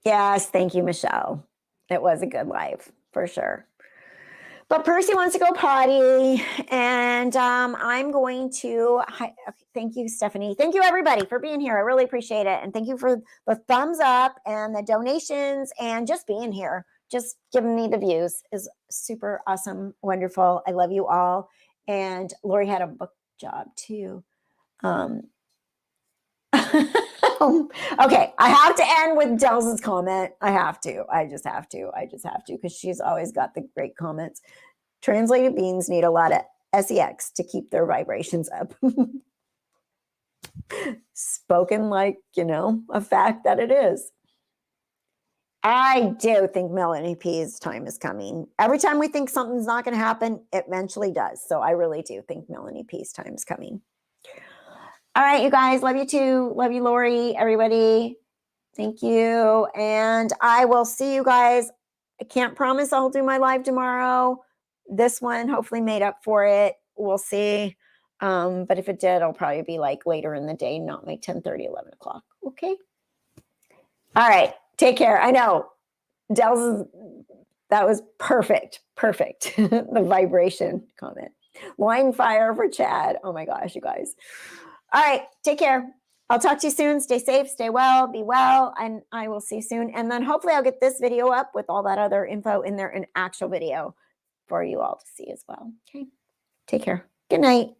Yes, thank you, Michelle. It was a good life, for sure. But Percy wants to go potty, and I'm going to, thank you, Stephanie. Thank you, everybody, for being here. I really appreciate it. And thank you for the thumbs up and the donations and just being here. Just giving me the views is super awesome, wonderful. I love you all. And Lori had a book job, too. Okay, I have to end with Dell's comment. I have to. I just have to, because she's always got the great comments. Translated beings need a lot of sex to keep their vibrations up. Spoken like, a fact that it is. I do think Melanie P's time is coming. Every time we think something's not going to happen, it eventually does. So I really do think Melanie P's time is coming. All right, you guys. Love you too. Love you, Lori, everybody. Thank you. And I will see you guys. I can't promise I'll do my live tomorrow. This one hopefully made up for it. We'll see. But if it did, it'll probably be like later in the day, not like 10:30, 11 o'clock. Okay. All right. Take care. I know. That was perfect. Perfect. The vibration comment. Line fire for Chad. Oh my gosh, you guys. All right. Take care. I'll talk to you soon. Stay safe, stay well, be well, and I will see you soon. And then hopefully I'll get this video up with all that other info in there, an actual video for you all to see as well. Okay. Take care. Good night.